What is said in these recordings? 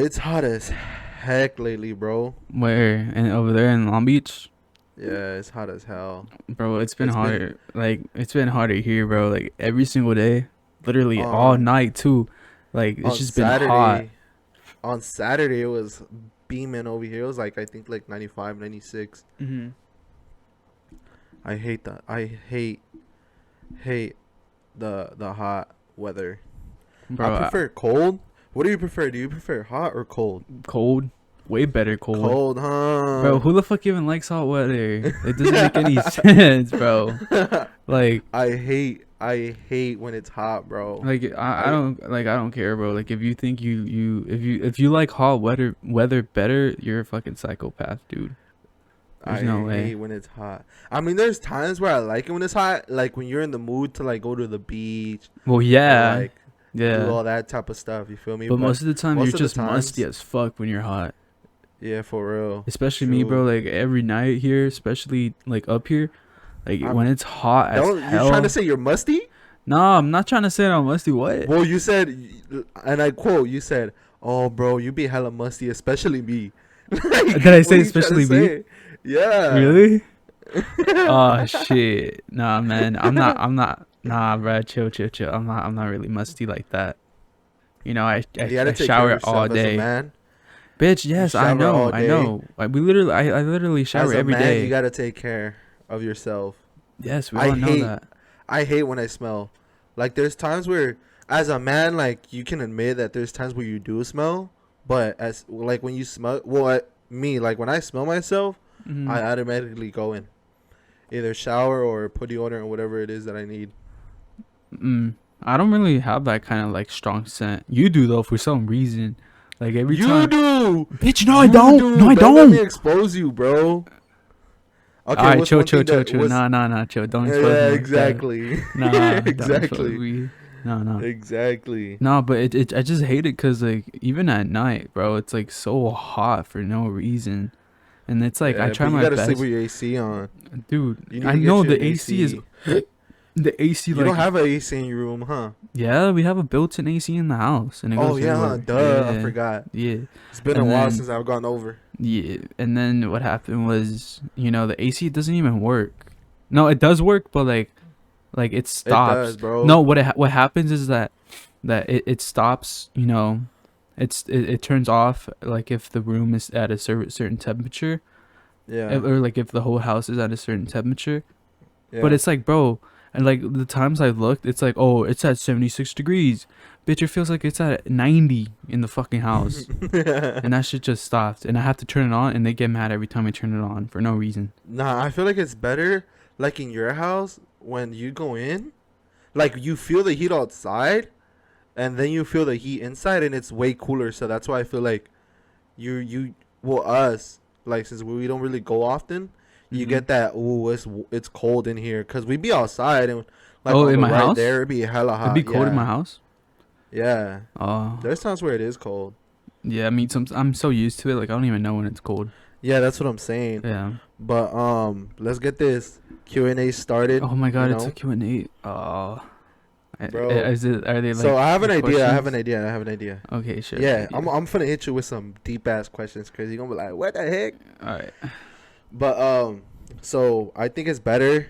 it's hot as heck lately, bro. Where? And over there in Long Beach? Yeah, it's hot as hell. Bro, it's been It's been hotter. Like, it's been hotter here, bro. Like, every single day. Literally all on night, too. Like, it's on just been hot. Saturday. On Saturday, it was beaming over here. It was like I think like 95, 96. Mm-hmm. I hate that. I hate the hot weather. I Bro, prefer cold. What do you prefer? Do you prefer hot or cold? cold. Way better cold. Cold, huh? Bro, who the fuck even likes hot weather? It doesn't make any sense, bro. Like, I hate when it's hot, bro. I don't care, bro. Like, if you think if you like hot weather better, you're a fucking psychopath, dude. There's I no way. hate when it's hot. I mean, there's times where I like it when it's hot, like when you're in the mood to like go to the beach, Well, or, yeah, like do yeah. all that type of stuff. You feel me? But most of the time, most you're of the just musty times- as fuck when you're hot. yeah, for real. Especially me, bro. True. Like every night here, especially like up here, like I'm- when it's hot as Don't you hell. trying to say you're musty? No, I'm not trying to say I'm musty. What? Well, you said, and I quote, you said, "Oh, bro, you be hella musty, especially me." Like, Did I what say are you trying to especially me? say? Yeah. Really? Oh shit. Nah, man. I'm not. Nah, bro. Chill. I'm not really musty like that. You know, You gotta I take care shower of yourself all as a day. man. Bitch, yes, I shower know. all I day. know. Like we literally, I literally shower As a every man, day. you gotta take care of yourself. Yes, we I all know hate- that. I hate when I smell. Like, there's times where, as a man, like, you can admit that there's times where you do smell, but as like when you smell, me, like when I smell myself, Mhm. I automatically go in, either shower or put deodorant or whatever it is that I need. I don't really have that kind of like strong scent. You do though, for some reason. Like every You time. do. Bitch, no, I You don't. do. No, I Don't let me don't. expose you, bro. Okay, All right, what's chill. one thing that was- Nah, chill. Don't expose Yeah, me like that. exactly. Nah, don't expose exactly. me. No. Exactly. No, but I just hate it because like even at night, bro, it's like so hot for no reason, and it's like I Yeah, try but my you gotta best, sleep with your AC on. dude. You need I to get know you the an AC is the AC. You like don't have an AC in your room, huh? yeah, we have a built-in AC in the house, and it Oh goes yeah, everywhere. duh. I Yeah, forgot. yeah, It's been a And while then- since I've gone over. yeah. And then what happened was, the AC doesn't even work. No, it does work, but like it stops. It does, bro. No, what happens is that it stops. It turns off like if the room is at a certain temperature, Yeah. or like if the whole house is at a certain temperature. Yeah. But it's like, bro, and like the times I've looked, it's like, oh, it's at 76 degrees. Bitch, it feels like it's at 90 in the fucking house. And that shit just stopped. And I have to turn it on, and they get mad every time I turn it on for no reason. Nah, I feel like it's better, like in your house, when you go in, like you feel the heat outside, and then you feel the heat inside, and it's way cooler. So that's why I feel like us, like since we don't really go often, you Mhm. get that. Ooh, it's cold in here, cause we be outside and like Oh, on in the my right house? there, it'd be hella hot. It'd be cold in yeah. my house. Yeah, Oh, there's times where it is cold. yeah. I mean, I'm so used to it. Like I don't even know when it's cold. Yeah, that's what I'm saying. Yeah. But let's get this Q&A started. Oh my god, you it's know? a Q&A. Oh. Bro. Is it? Are they like? So I have an idea. I have questions? an idea. Okay, sure. Yeah, I'm finna hit you with some deep ass questions because you're gonna be like, what the heck? All right. But so I think it's better,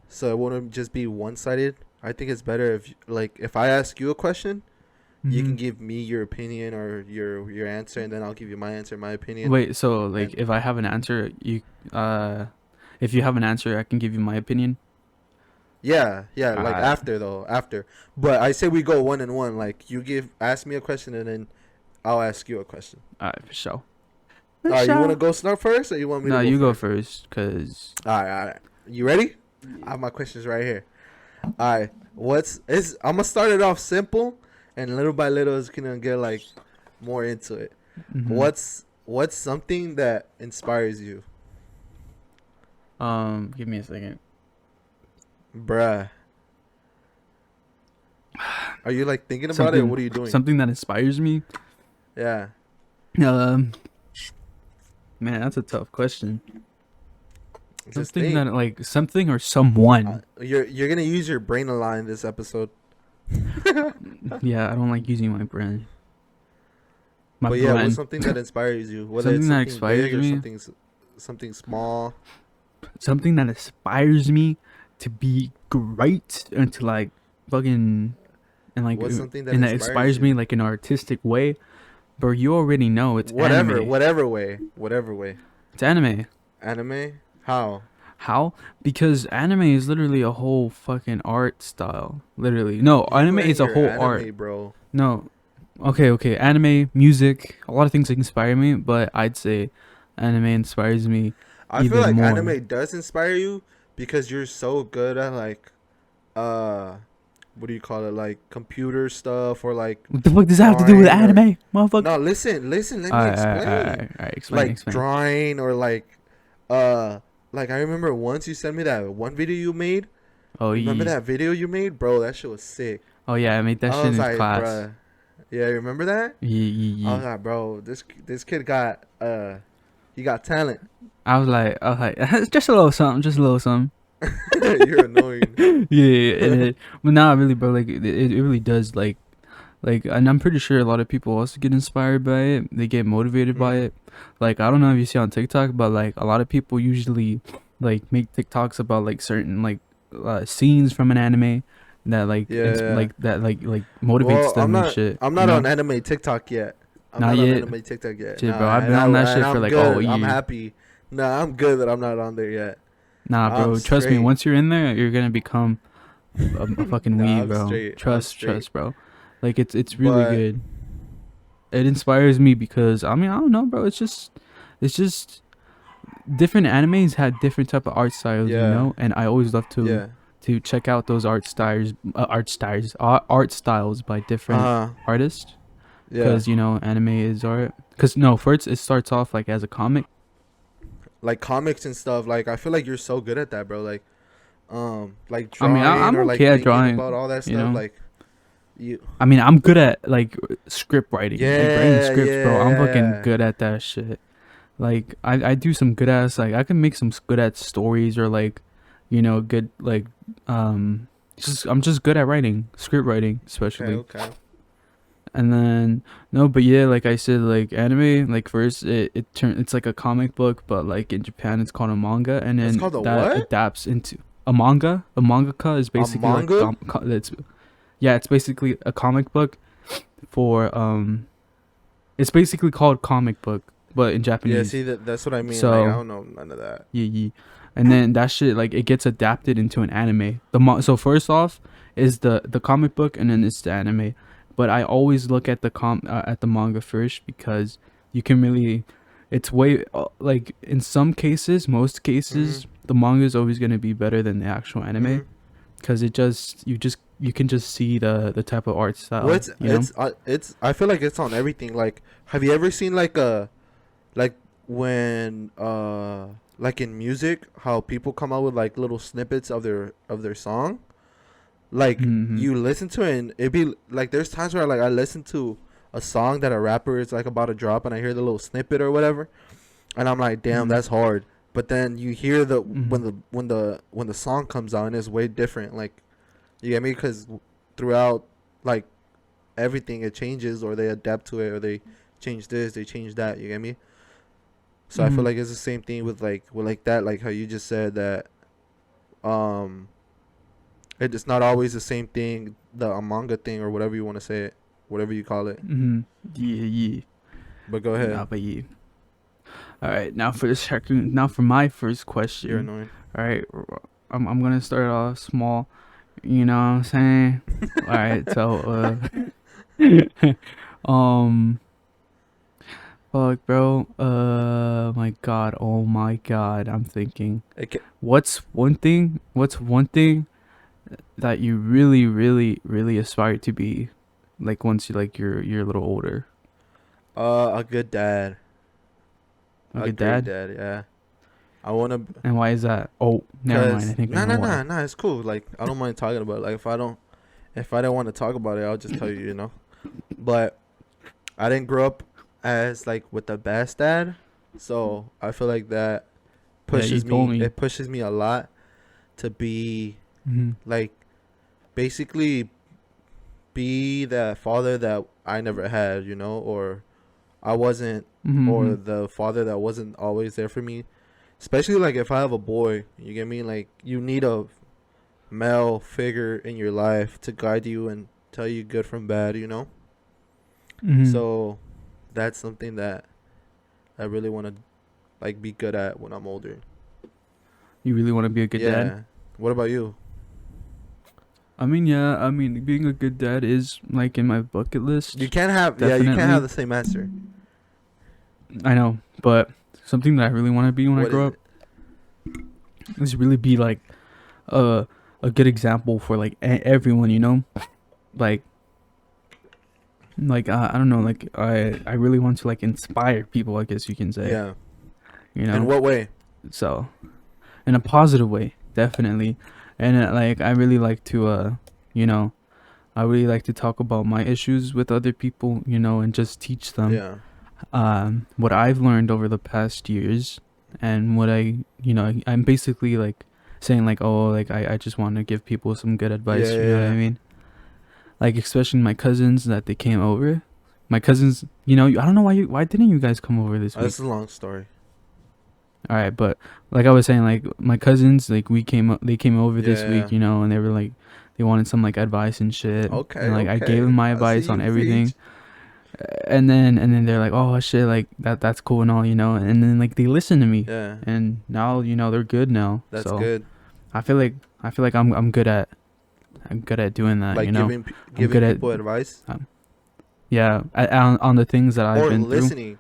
so it wouldn't just be one sided. I think it's better if I ask you a question, you can Mhm. give me your opinion or your answer, and then I'll give you my answer, my opinion. Wait, so like if I have an answer, if you have an answer, I can give you my opinion. Yeah, like Alright. after. But I say we go one and one. Like ask me a question, and then I'll ask you a question. All right, for sure. All right, you want to go start first, or you want me No, to go you go first? first, cause All right. You ready? I have my questions right here. All right. I'm gonna start it off simple, and little by little, it's gonna get like more into it. mhm. What's something that inspires you, Give me a second. bruh? Are you like thinking about it? Or what are you doing? Something that inspires me. Yeah. Man, that's a tough question. Just Something think. that like something or someone. You're gonna use your brain a lot in this episode. Yeah, I don't like using my brain. my But yeah, what's blend. something that inspires you? Whether Something it's that something inspires big or me. something small. Something that inspires me to be great and to like fucking and like What's something that and that inspires inspires me you? like an artistic way. Bro, you already know it's Whatever, anime. whatever way, whatever way. It's anime. Anime? How? How? Because anime is literally a whole fucking art style. Literally. No, You anime and is a your whole art. anime, bro. No. Okay. Anime, music, a lot of things inspire me, but I'd say anime inspires me I feel even like more. anime does inspire you because you're so good at like uh what do you call it? Like computer stuff or like What the fuck does that have to do with drawing or anime, motherfucker? no, listen, let me Alright, explain. explain, Like explain. drawing or uh like I remember once you sent me that one video you made. Oh Remember yeah. that video you made? Bro, that shit was sick. Oh yeah, I made that I shit was in like, class. bruh. Yeah, you remember that? Yeah, I yeah, was yeah. like, bro, this kid got he got talent. I was like, it's just a little something, just a little something. You're annoying. Yeah, but nah, really, bro, like it really does, like, and I'm pretty sure a lot of people also get inspired by it. They get motivated by Mm. it. Like, I don't know if you see on TikTok, but like a lot of people usually like make TikToks about like certain like scenes from an anime that Yeah. like motivates Well, them and shit. I'm You not on know, anime TikTok yet. I'm not not on yet. anime TikTok yet. Shit, Nah, bro, I've been and on that and shit for I'm like all good. I'm year. happy. Nah, I'm good that I'm not on there yet. Nah, I'm bro, trust me. straight. Once you're in there, you're gonna become a fucking Nah, weeb, I'm bro. straight. I'm straight. Trust, bro. Like it's really But good. It inspires me because I mean I don't know, bro. It's just different animes had different type of art styles, you yeah, know. And I always love yeah, to check out those art styles by different uh huh, artists. yeah. Cause you know anime is art. Cause no, first it starts off like as a comic. Like comics and stuff. Like I feel like you're so good at that, bro. Like I mean drawing I'm or okay like at thinking drawing, about all that you stuff. know. Like you. I mean, I'm good at like script writing, like writing Yeah, scripts, bro. I'm fucking yeah. good at that shit. Like I do some good ass like I can make some good at stories or like, you know, good like just I'm just good at writing, script writing Okay, especially. okay. And then no, but yeah, like I said, like anime, like first it's like a comic book, but like in Japan it's called a manga, and It's then called a that what? adapts into a manga. A mangaka is A basically like manga? it's yeah, it's basically a comic book for it's basically called comic book but in Yeah, Japanese. see that's what I mean. Like I So don't know none of that. yeah, yeah. And then that shit like it gets adapted into an anime. So first off is the comic book and then it's the anime. But I always look at the manga first because you can really it's way like in some cases, most Mhm. cases the manga is always going to be better than the actual anime Mhm. cuz you can just see the type of art Well, style, you know? it's I feel like it's on everything. Like have you ever seen like when like in music how people come out with like little snippets of their song? Like Mhm. you listen to it and it be like there's times where like I listen to a song that a rapper is like about to drop and I hear the little snippet or whatever and I'm like damn Mhm. that's hard, but then you hear the Mhm. when the song comes out and it's way different, like you get me, because throughout like everything it changes or they adapt to it or they change this they change that, you get me. So I feel Mhm. like it's the same thing with like that, like how you just said that um it's not always the same thing, the manga thing or whatever you want to say it, whatever you call it. Mhm. Yeah, yeah. But go Nah, ahead. but yeah. All right, now for my first You're question. annoying. All right, I'm gonna start off small. You know what I'm saying? All right, so um, fuck, bro. My God, oh my God, I'm thinking. Okay. What's one thing that you really, really, really aspire to be, like once you're a little older? A good dad, Like a a great dad? dad. Yeah, I wanna. And why is that? Oh, never mind. I Cause think I know why. it's cool. Like I don't mind talking about it. Like if I don't want to talk about it, I'll just tell you, you know. But I didn't grow up as like with the best dad, so I feel like that Yeah, you pushes told me. me. It pushes me a lot to be Mm-hmm. like basically be that father that I never had, you know, or I wasn't, or Mm-hmm. the father that wasn't always there for me. Especially like if I have a boy, you get me? Like you need a male figure in your life to guide you and tell you good from bad, you know? Mm-hmm. So that's something that I really want to like be good at when I'm older. You really want to be a good dad? Yeah. What about you? I mean, yeah. I mean, being a good dad is like in my bucket You list. can't have you can't have Definitely. the same answer. I know, but something that I really want to be when I What is grow up it? is really be like a a good example for like everyone. You know, like I don't know. Like I really want to like inspire people. I guess you can say. Yeah. You In know, what way? so in a positive way, definitely. And like I really like to you know, I really like to talk about my issues with other people, you know, and just teach them Yeah. what I've learned over the past years, and what I'm basically like saying like, oh, like I just want to give people some good Yeah, advice, you know what I yeah. mean? Like especially my cousins that they came over. My cousins, you know, I don't know why didn't you guys come over this That's week? a long story. All right, but like I was saying, like my cousins, like they came over this Yeah. week, you know, and they were like, they wanted some like advice and shit, Okay, and like I gave okay. them my I see advice on you everything, preach. and then they're like, oh shit, like that's cool and all, you know, and then like they listen to me, Yeah. and now you know they're good now, That's so good. I feel like I'm good at doing that, you Like know, I'm giving good at people advice yeah on the things that I've or been through, listening.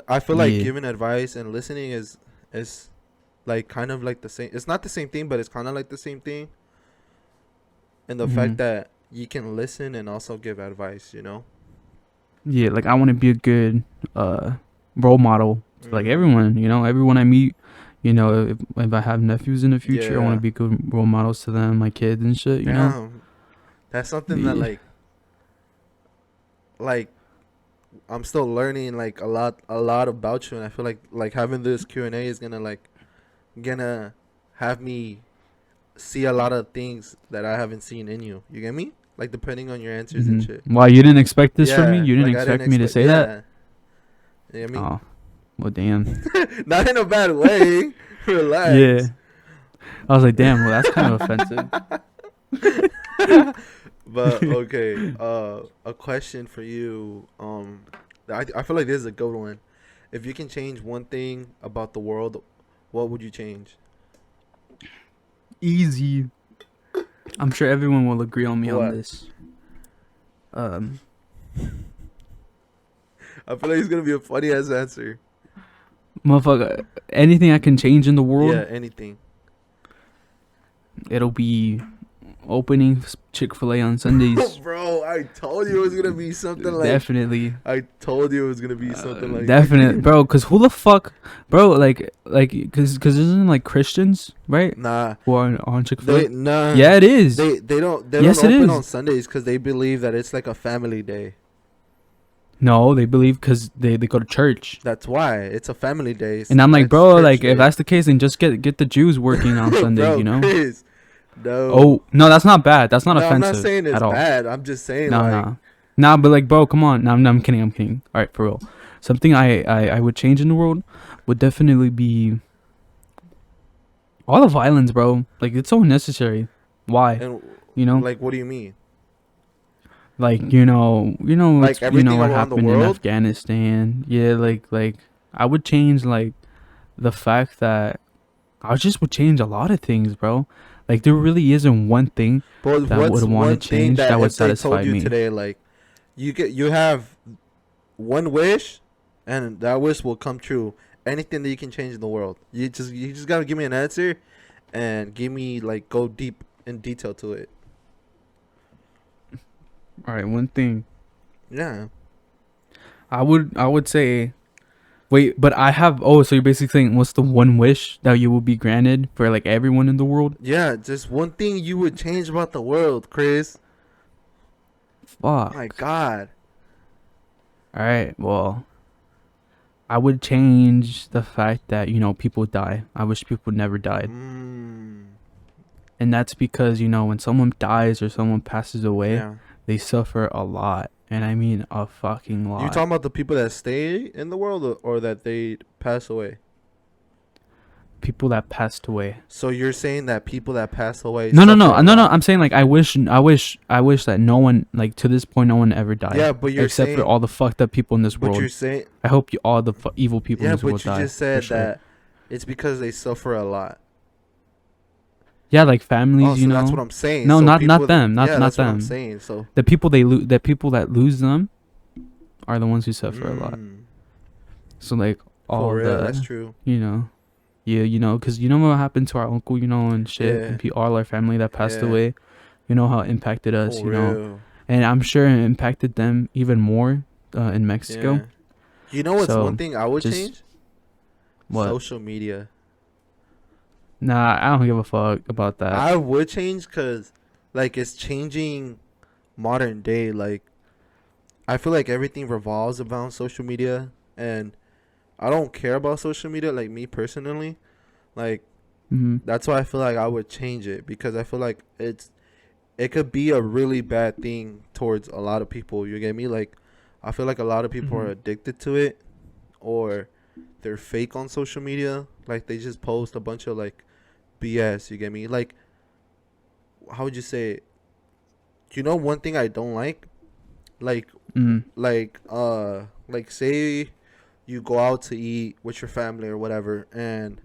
I feel like yeah, giving advice and listening is like kind of like the same. It's not the same thing, but it's kind of like the same thing. And the mm-hmm. fact that you can listen and also give advice, you know? Yeah, like I want to be a good uh role model to like Mm. everyone, you know, everyone I meet, you know, if I have nephews in the future, I want to Yeah. be good role models to them, my kids and shit, you know. Damn. That's something that Yeah. like I'm still learning like a lot about you, and I feel like having this Q&A is gonna have me see a lot of things that I haven't seen in you. You get me? Like depending on your answers and Hmm. shit. Why you didn't expect this from me? Yeah, You didn't like I didn't expect me to expect. say that? Yeah, you get me? Oh, well, damn. Not in a bad way. Yeah. Relax. I was like, damn. Well, that's kind of offensive. But okay, a question for you. I feel like this is a good one. If you can change one thing about the world, what would you change? Easy. I'm sure everyone will agree on me on What? this. Um, I feel like it's gonna be a funny ass answer. motherfucker, anything I can change in the world, Yeah, anything. it'll be opening Chick-fil-A on Sundays. Bro, I told you it was gonna be something like. Definitely. I told you it was gonna be something like. Definitely, bro. Cause who the fuck, bro? Cause isn't like Christians, right? Nah, Who are on Chick-fil-A? nah. Yeah, it is. They don't Yes, it open on is. Sundays because they believe that it's like a family day. No, they believe because they go to church. That's why it's a family day. And I'm like, It's bro, church like if day. that's the case, then just get the Jews working on Sundays, Bro, you know? Chris, no, Oh no, that's not bad. That's not no, I'm not offensive saying it's at all. bad. I'm just saying No, like, no, nah. But like, bro, come on. No, I'm kidding. I'm kidding. All right, for real. Something I would change in the world would definitely be all the violence, bro. Like it's so unnecessary. Why? and You know? like, what do you mean? Like Like everything what around the happened in world? Afghanistan. Yeah, like I would change like the fact that I just would change a lot of things, bro. Like there really isn't one thing But that I would what's want to one thing change that that would if they told satisfy you me. today, like, you have one wish, and that wish will come true. Anything that you can change in the world, you just gotta give me an answer, and give me like go deep in detail to it. All right, one thing Yeah, I would say. Wait, but I have. Oh, so you're basically saying what's the one wish that you will be granted for like everyone in the world? yeah. Just one thing you would change about the world, Chris. My Fuck. God. All right. Well, I would change the fact that people die. I wish people never died, Mm, and that's because when someone dies or someone passes away, yeah. they suffer a lot, and I mean a fucking lot. You talking about the people that stay in the world or that they pass away? People that passed away. So you're saying that people that pass away No, no, suffer no, a no, no. lot? I'm saying like I wish that no one, like, to this point, no one ever died. Yeah, but you're except saying, for all the fucked up people in this but world. you're saying, I hope all the evil people in yeah, this world but you die. just for said sure. that it's because they suffer a lot. Yeah, like families, Oh, so you know. that's what I'm saying. No, So not people them, not yeah, that's them. what I'm saying. So The people that lose them are the ones who suffer a lot. So like all for real, the, that's true. you know, yeah, you know, because you know what happened to our uncle, you know, and shit, Yeah. and all our family that passed Yeah. away. You know how it impacted us, For you know, real. and I'm sure it impacted them even more in Mexico. Yeah. You know what's So, one thing I would just- change? What? Social media. Nah, I don't give a fuck about that. I would change because, like, it's changing modern day. Like, I feel like everything revolves around social media, and I don't care about social media. Like me personally, like Mhm. that's why I feel like I would change it because I feel like it could be a really bad thing towards a lot of people. You get me? Like, I feel like a lot of people are Mhm. addicted to it, or they're fake on social media. Like they just post a bunch of like BS. You get me? Like, how would you say it? You know, one thing I don't like, Mhm. like say you go out to eat with your family or whatever, and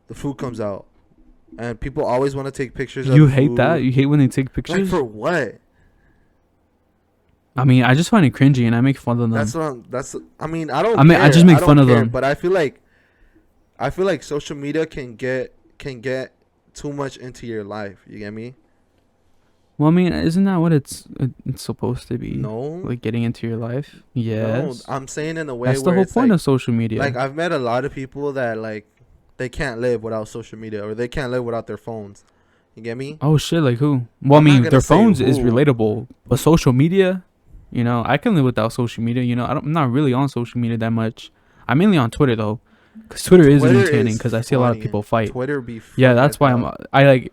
the food comes out, and people always want to take pictures. You of the hate that? food. You hate when they take Like pictures? for what? I mean, I just find it cringy, and I make fun of them. That's what I'm. That's. I mean, I don't. I mean, I care. just make don't fun of care, them. But I feel like social media can get too much into your life. You get me? Well, I mean, isn't that what it's supposed to be? No. Like getting into your life. Yes. No, I'm saying in a way That's the where whole it's point like, of social media. like I've met a lot of people that like they can't live without social media or they can't live without their phones. You get me? Oh shit! Like who? Well, I'm I not mean, gonna their say phones is who. relatable, but social media, you know, I can live without social media. You know, I'm not really on social media that much. I'm mainly on Twitter though, because Twitter is entertaining. Because I see a lot of funny. people fight. Twitter be Yeah, funny that's as why hell.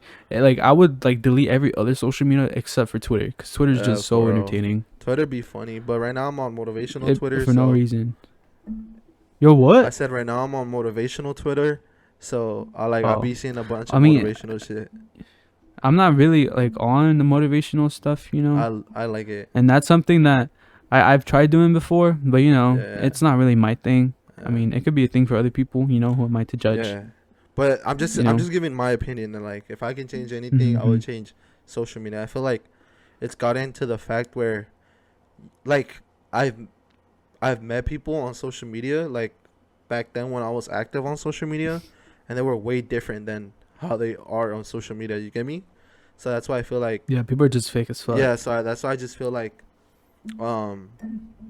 I would like delete every other social media except for Twitter, because Twitter's Yeah, just so for real. entertaining. Twitter be funny, but right now I'm on motivational Twitter for no so reason. Yo, I what? said right now I'm on motivational Twitter, so I'll Oh. be seeing a bunch I of mean, motivational shit. I'm not really like on the motivational stuff, you know, I like it. and that's something that I've tried doing before, but you know, Yeah. it's not really my thing. I Yeah. mean, it could be a thing for other people, you know, who am I to judge? Yeah, but I'm You know? just giving my opinion, and like if I can change anything, I would Mhm. change social media. I feel like it's gotten to the fact where, like, I've met people on social media like back then when I was active on social media, and they were way different than how they are on social media. You get me? So that's why I feel like Yeah, people are just fake as fuck. yeah. So that's why I just feel like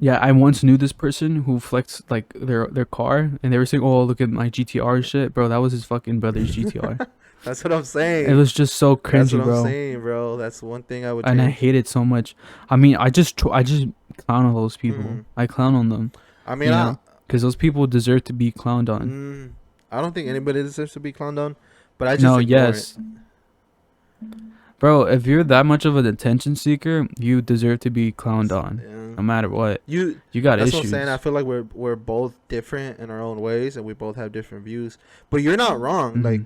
Yeah, I once knew this person who flexed like their car, and they were saying, "Oh, look at my GTR shit, bro." That was his fucking brother's GTR. that's what I'm saying. It was just so That's cringy, what I'm bro. saying, bro. That's one thing I would And I change. hate it so much. I mean, I just clown on those people. Mhm. I clown on them I mean, you know, because those people deserve to be clowned on. I don't think anybody deserves to be clowned on, but I just No, ignore yes, bro. If you're that much of an attention seeker, you deserve to be clowned on, it. no matter what. You You got that's issues. what I'm saying. I feel like we're both different in our own ways, and we both have different views. But you're not wrong. Mhm. Like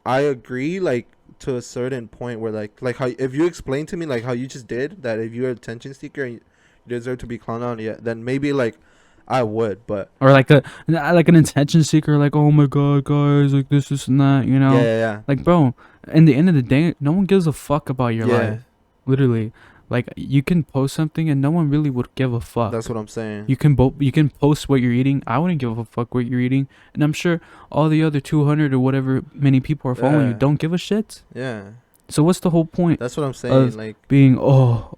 I agree. Like to a certain point where like how if you explain to me like how you just did that if you're an attention seeker and you deserve to be clowned on, yeah, then maybe like I would. But Or like an attention seeker, like, oh my god, guys, like this and that, you know. yeah. Like, bro, in the end of the day, no one gives a fuck about your Yeah. life. Literally, like you can post something and no one really would give a fuck. That's what I'm saying. You can post what you're eating. I wouldn't give a fuck what you're eating, and I'm sure all the other 200 or whatever many people are following you Yeah. don't give a shit. Yeah, So what's the whole point that's what I'm saying. Of Like being I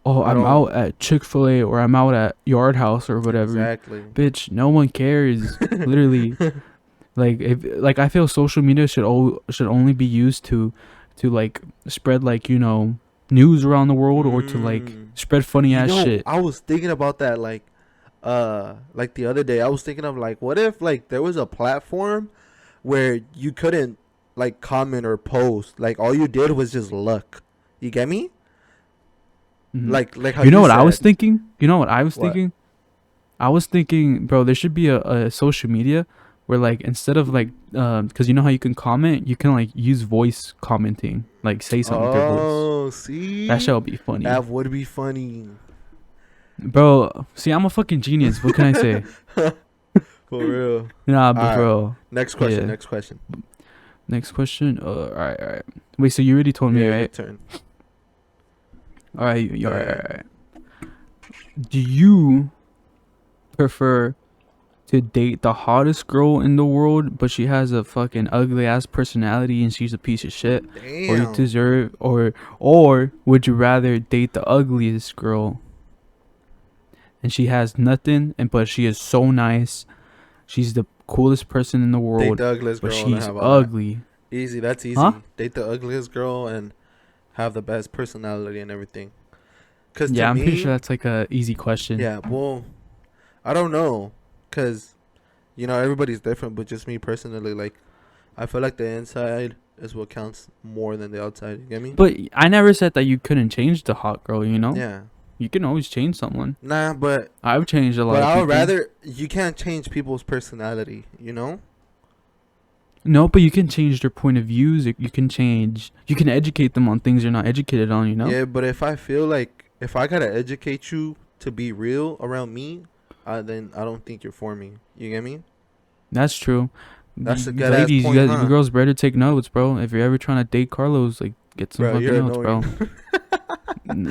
I'm don't- out at Chick-fil-A or I'm out at Yard House or whatever. exactly. Bitch, no one cares. Literally, like I feel social media should only be used to like spread like, you know, news around the world or to like Mm. spread funny ass shit. I was thinking about that like the other day. I was thinking of like what if like there was a platform where you couldn't like comment or post. Like all you did was just look. You get me? Mhm. Like how You know you what I was said. thinking? You know what I was What? thinking? I was thinking, bro, there should be a social media where like instead of like cuz you know how you can comment, you can like use voice commenting, like say something with your voice. Oh, That see, shall be funny. that would be funny. Bro, see, I'm a fucking genius. What can I say? For real. Nah, but All right. bro. Next question. Yeah. Next question. Next question. All right, all right. Wait, so you already told me, Yeah, your right? turn. All right, all right, Yeah. all right. Do you prefer to date the hottest girl in the world, but she has a fucking ugly ass personality and she's a piece of shit, or you Damn. deserve, or would you rather date the ugliest girl and she has nothing, and but she is so nice, she's the coolest person in the Date world, the ugliest but girl and she's have all that. ugly, Easy. That's huh? easy. Date the ugliest girl and have the best personality and everything. Cause to Yeah, I'm pretty me, sure that's like a easy question. yeah. Well, I don't know. Cause everybody's different, but just me personally, like I feel like the inside is what counts more than the outside. You get me? But I never said that you couldn't change the hot girl. You know, Yeah. you can always change someone. Nah, I've changed a lot but of I would people. rather you can't change people's personality. You know? No, but you can change their point of views. You can change. You can educate them on things you're not educated on. You know. Yeah, but if I feel like if I gotta educate you to be real around me, then I don't think you're for me. You get me? That's true. That's a You good ass ladies, point, you huh? girls better take notes, bro. If you're ever trying to date Carlos, like get some Bro, fucking you're notes, annoying. bro.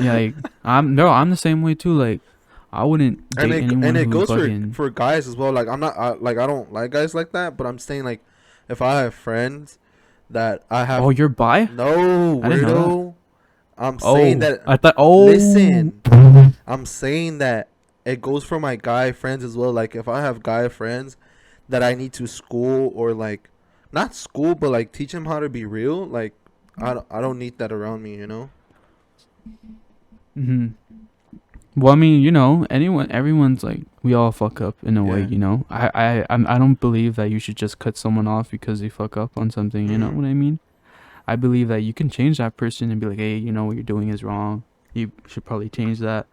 Yeah, like I'm the same way too. Like I wouldn't and date it and anyone it who goes fucking. for guys as well. Like I'm not I don't like guys like that, but I'm saying like if I have friends that I Oh, have you're bi? no I didn't know that. weirdo. I'm saying Oh, that I thought. Oh. listen, I'm saying that it goes for my guy friends as well. Like if I have guy friends that I need to school or like not school but like teach them how to be real, like I don't need that around me, you know? Hmm. Well, I mean, everyone's like, we all fuck up in a way, Yeah. you know. I don't believe that you should just cut someone off because they fuck up on something. You know Mhm. what I mean? I believe that you can change that person and be like, hey, what you're doing is wrong. You should probably change that.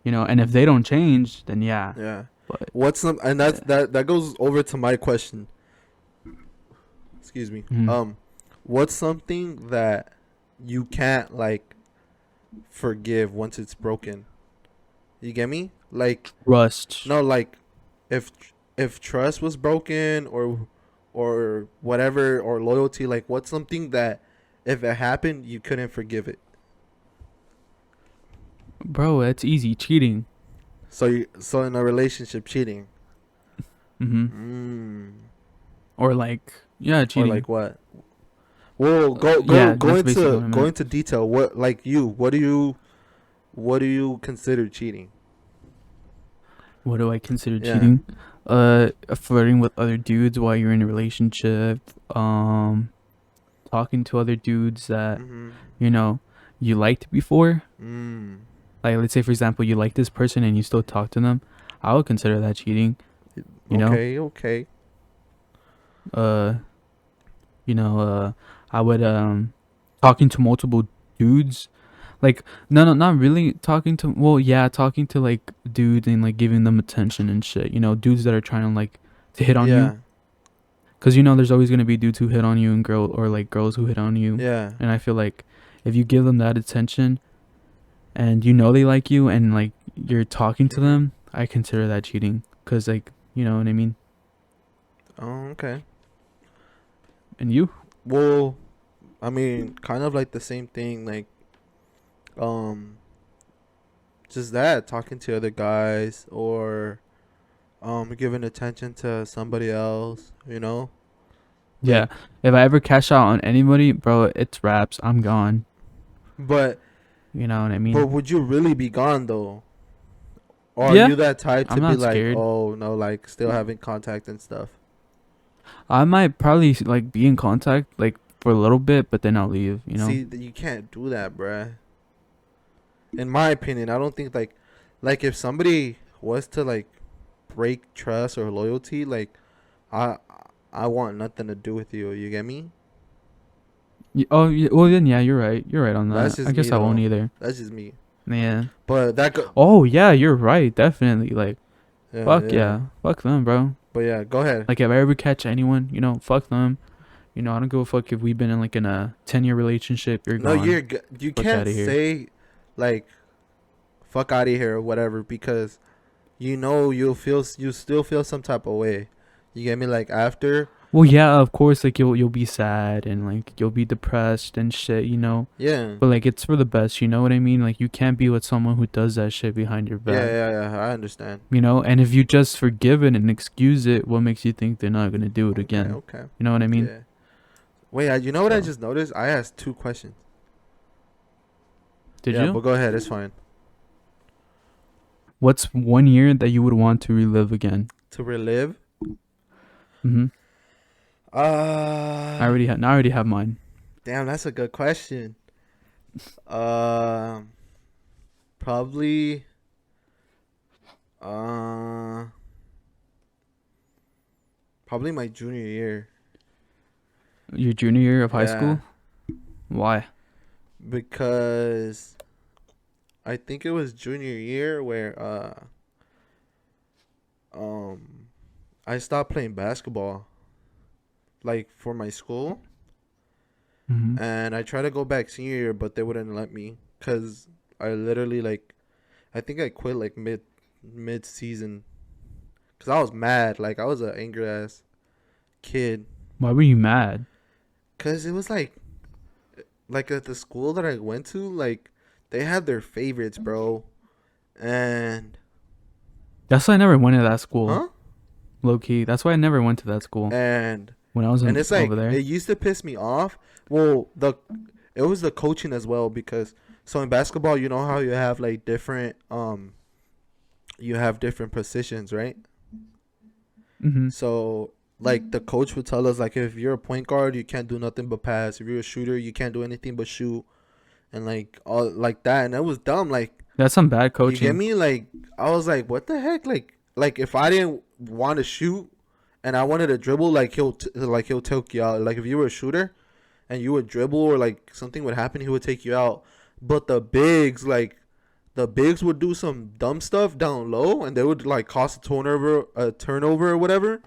And if they don't change, then yeah. Yeah. But What's some and yeah. that goes over to my question. Excuse me. Mhm. What's something that you can't like forgive once it's broken? You get me? Like Rust. no, like if if trust was broken or whatever or loyalty, like what's something that if it happened you couldn't forgive it? Bro, that's easy. Cheating. So in a relationship, cheating. Hmm. Mm. Or like, yeah, Or cheating. like what? Well, Yeah, that's basically what I go meant. into detail. What like you? What do you consider cheating? What do I consider Yeah. cheating? Flirting with other dudes while you're in a relationship. Talking to other dudes that Mhm. you know you liked before. Mm. Like, let's say for example, you like this person and you still talk to them. I would consider that cheating. You know. Okay. Okay. Uh. You know. I would talking to multiple dudes. Like, no, not really talking to. Well, yeah, talking to like dudes and like giving them attention and shit. Dudes that are trying to like to hit on you. Yeah. Cause there's always gonna be dudes who hit on you and girls who hit on you. Yeah. And I feel like if you give them that attention and they like you and like you're talking to Mhm. them, I consider that cheating. Cause like, you know what I mean. Oh, okay. And you? Well, I mean, kind of like the same thing. Like, um, just that talking to other guys or giving attention to somebody else. You know, like, Yeah. If I ever cash out on anybody, bro, it's raps. I'm gone. but You know what I but mean? would you really be gone though? Or are Yeah. you that type to I'm be not like, scared. oh no, like still having contact and stuff? I might probably like be in contact like for a little bit, but then I'll leave. See, you can't do that, bruh. In my opinion, I don't think like if somebody was to like break trust or loyalty, like I I want nothing to do with you. You get me? Oh, yeah, well then yeah, you're right. You're right on That's that. I just me guess I won't though. either. That's just me. Yeah. But that go. Oh yeah, you're right. Definitely. Like Yeah, fuck yeah. yeah, fuck them, bro. But yeah, go ahead. Like if I ever catch anyone, fuck them. I don't give a fuck if we've been in like in a 10-year relationship. You're No, gone. you Fuck can't outta here. say like fuck out of here or whatever because you still feel some type of way. You get me? Like after, Well, yeah, of course, like you'll be sad and like you'll be depressed and shit. yeah, But like it's for the best, you know what I mean? Like you can't be with someone who does that shit behind your yeah, back. yeah, yeah. I understand. And if you just forgive it and excuse it, what makes you think they're not gonna do it Okay, again? okay. You know what I mean? Yeah. Wait, you know what I So just noticed? I asked 2 questions. did Yeah, you? but go ahead. It's fine. What's 1 year that you would want to relive again? To relive. Mm-hmm. Uh, I already have mine. damn, that's a good question. Um, Probably. Uh, Probably my junior year. Your junior year of high Yeah, school? Why? because I think it was junior year where um I stopped playing basketball like for my school, Mm-hmm. and I tried to go back senior year, but they wouldn't let me because I literally like I think I quit like mid season because I was mad. Like I was an angry ass kid Why were you mad? because it was like at the school that I went to, like they had their favorites, bro, and That's why I never went to that school. huh, Low key. That's why I never went to that school and when I was it's over like there. it used to piss me off. Well, it was the coaching as well because so in basketball, you know how you have like different you have different positions, right? Mm-hmm. So like the coach would tell us like if you're a point guard, you can't do nothing but pass. If you're a shooter, you can't do anything but shoot, and like all like that. And it was dumb. Like That's some bad you get coaching. me? Like I was like, what the heck? Like if I didn't want to shoot and I wanted to dribble, like he'll take you out. Like if you were a shooter and you would dribble or like something would happen, he would take you out. But the bigs would do some dumb stuff down low, and they would like cause a turnover or whatever,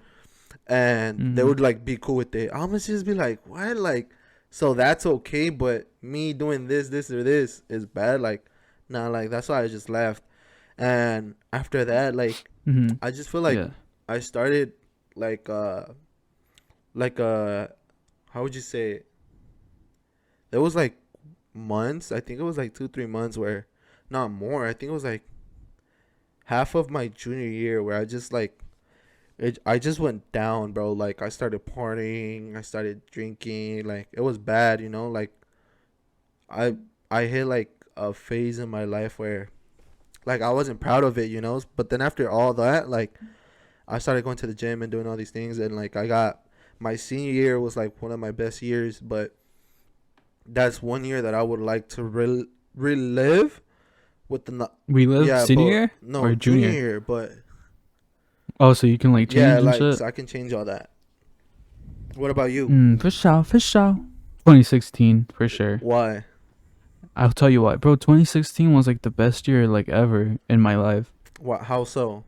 and they Mm-hmm. would like be cool with it. I'm gonna just be like, what? Like, so that's okay, but me doing this, or this is bad. Like, nah, like that's why I just left. And after that, like, Mm-hmm. I just feel like Yeah. I started like like how would you say it? There was like months. I think it was like 2 3 months where, not more. I think it was like half of my junior year where I just like I just went down, bro. Like I started partying, I started drinking. Like it was bad, you know. Like I I hit like a phase in my life where like I wasn't proud of it, you know. But then after all that, like I started going to the gym and doing all these things, and like I got my senior year was like one of my best years. But that's 1 year that I would like to relive with the We live yeah, senior but year no or junior junior? year, but Oh, so you can like yeah, change and like shit. so I can change all that. What about you? For sure, for sure. 2016 for sure. Why? I'll tell you what, bro. 2016 was like the best year like ever in my life. What? How so?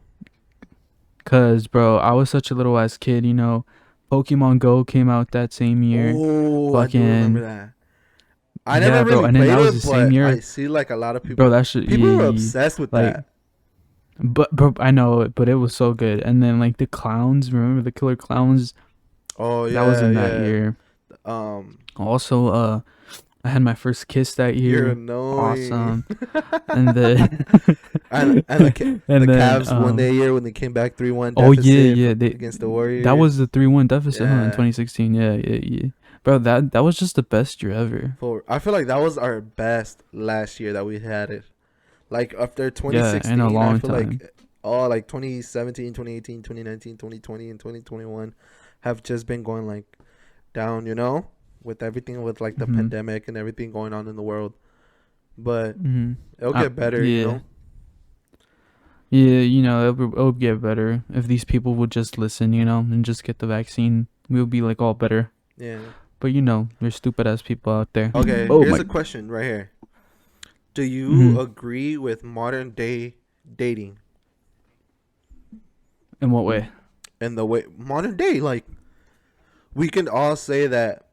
Cause bro, I was such a little ass kid. Pokemon Go came out that same year. Oh, I do remember Fucking that. I yeah, never bro. really And then played that was the it, same but I year, see like a lot of bro. people. That shit, People were yeah, obsessed with like, that. but bro, I know it, but it was so good. And then like the clowns, remember the killer clowns? Oh That was yeah, in that yeah. year. Um, Also, I had my first kiss that you're year. annoying. Awesome. And then and the and then Cavs won that year when they came back 3-1 oh yeah, deficit yeah, against the that Warriors. was the 3-1 deficit, huh, in Yeah. 2016. Yeah, yeah, yeah. Bro, that was just the best year ever. I feel like that was our best last year that we had it. Like after Yeah, in a 2016, I long feel time. like all like 2017, 2018, 2019, 2020, and 2021 have just been going like down, you know, with everything with like the Mhm. pandemic and everything going on in the world. But Mhm. it'll get better, you Yeah. know. Yeah, it would get better if these people would just listen, and just get the vaccine. We'll be like all better. Yeah. But there's stupid ass people out there. Okay, Oh here's my. a question right here. Do you Mm-hmm. agree with modern day dating? In what way? And the way modern day, like, we can all say that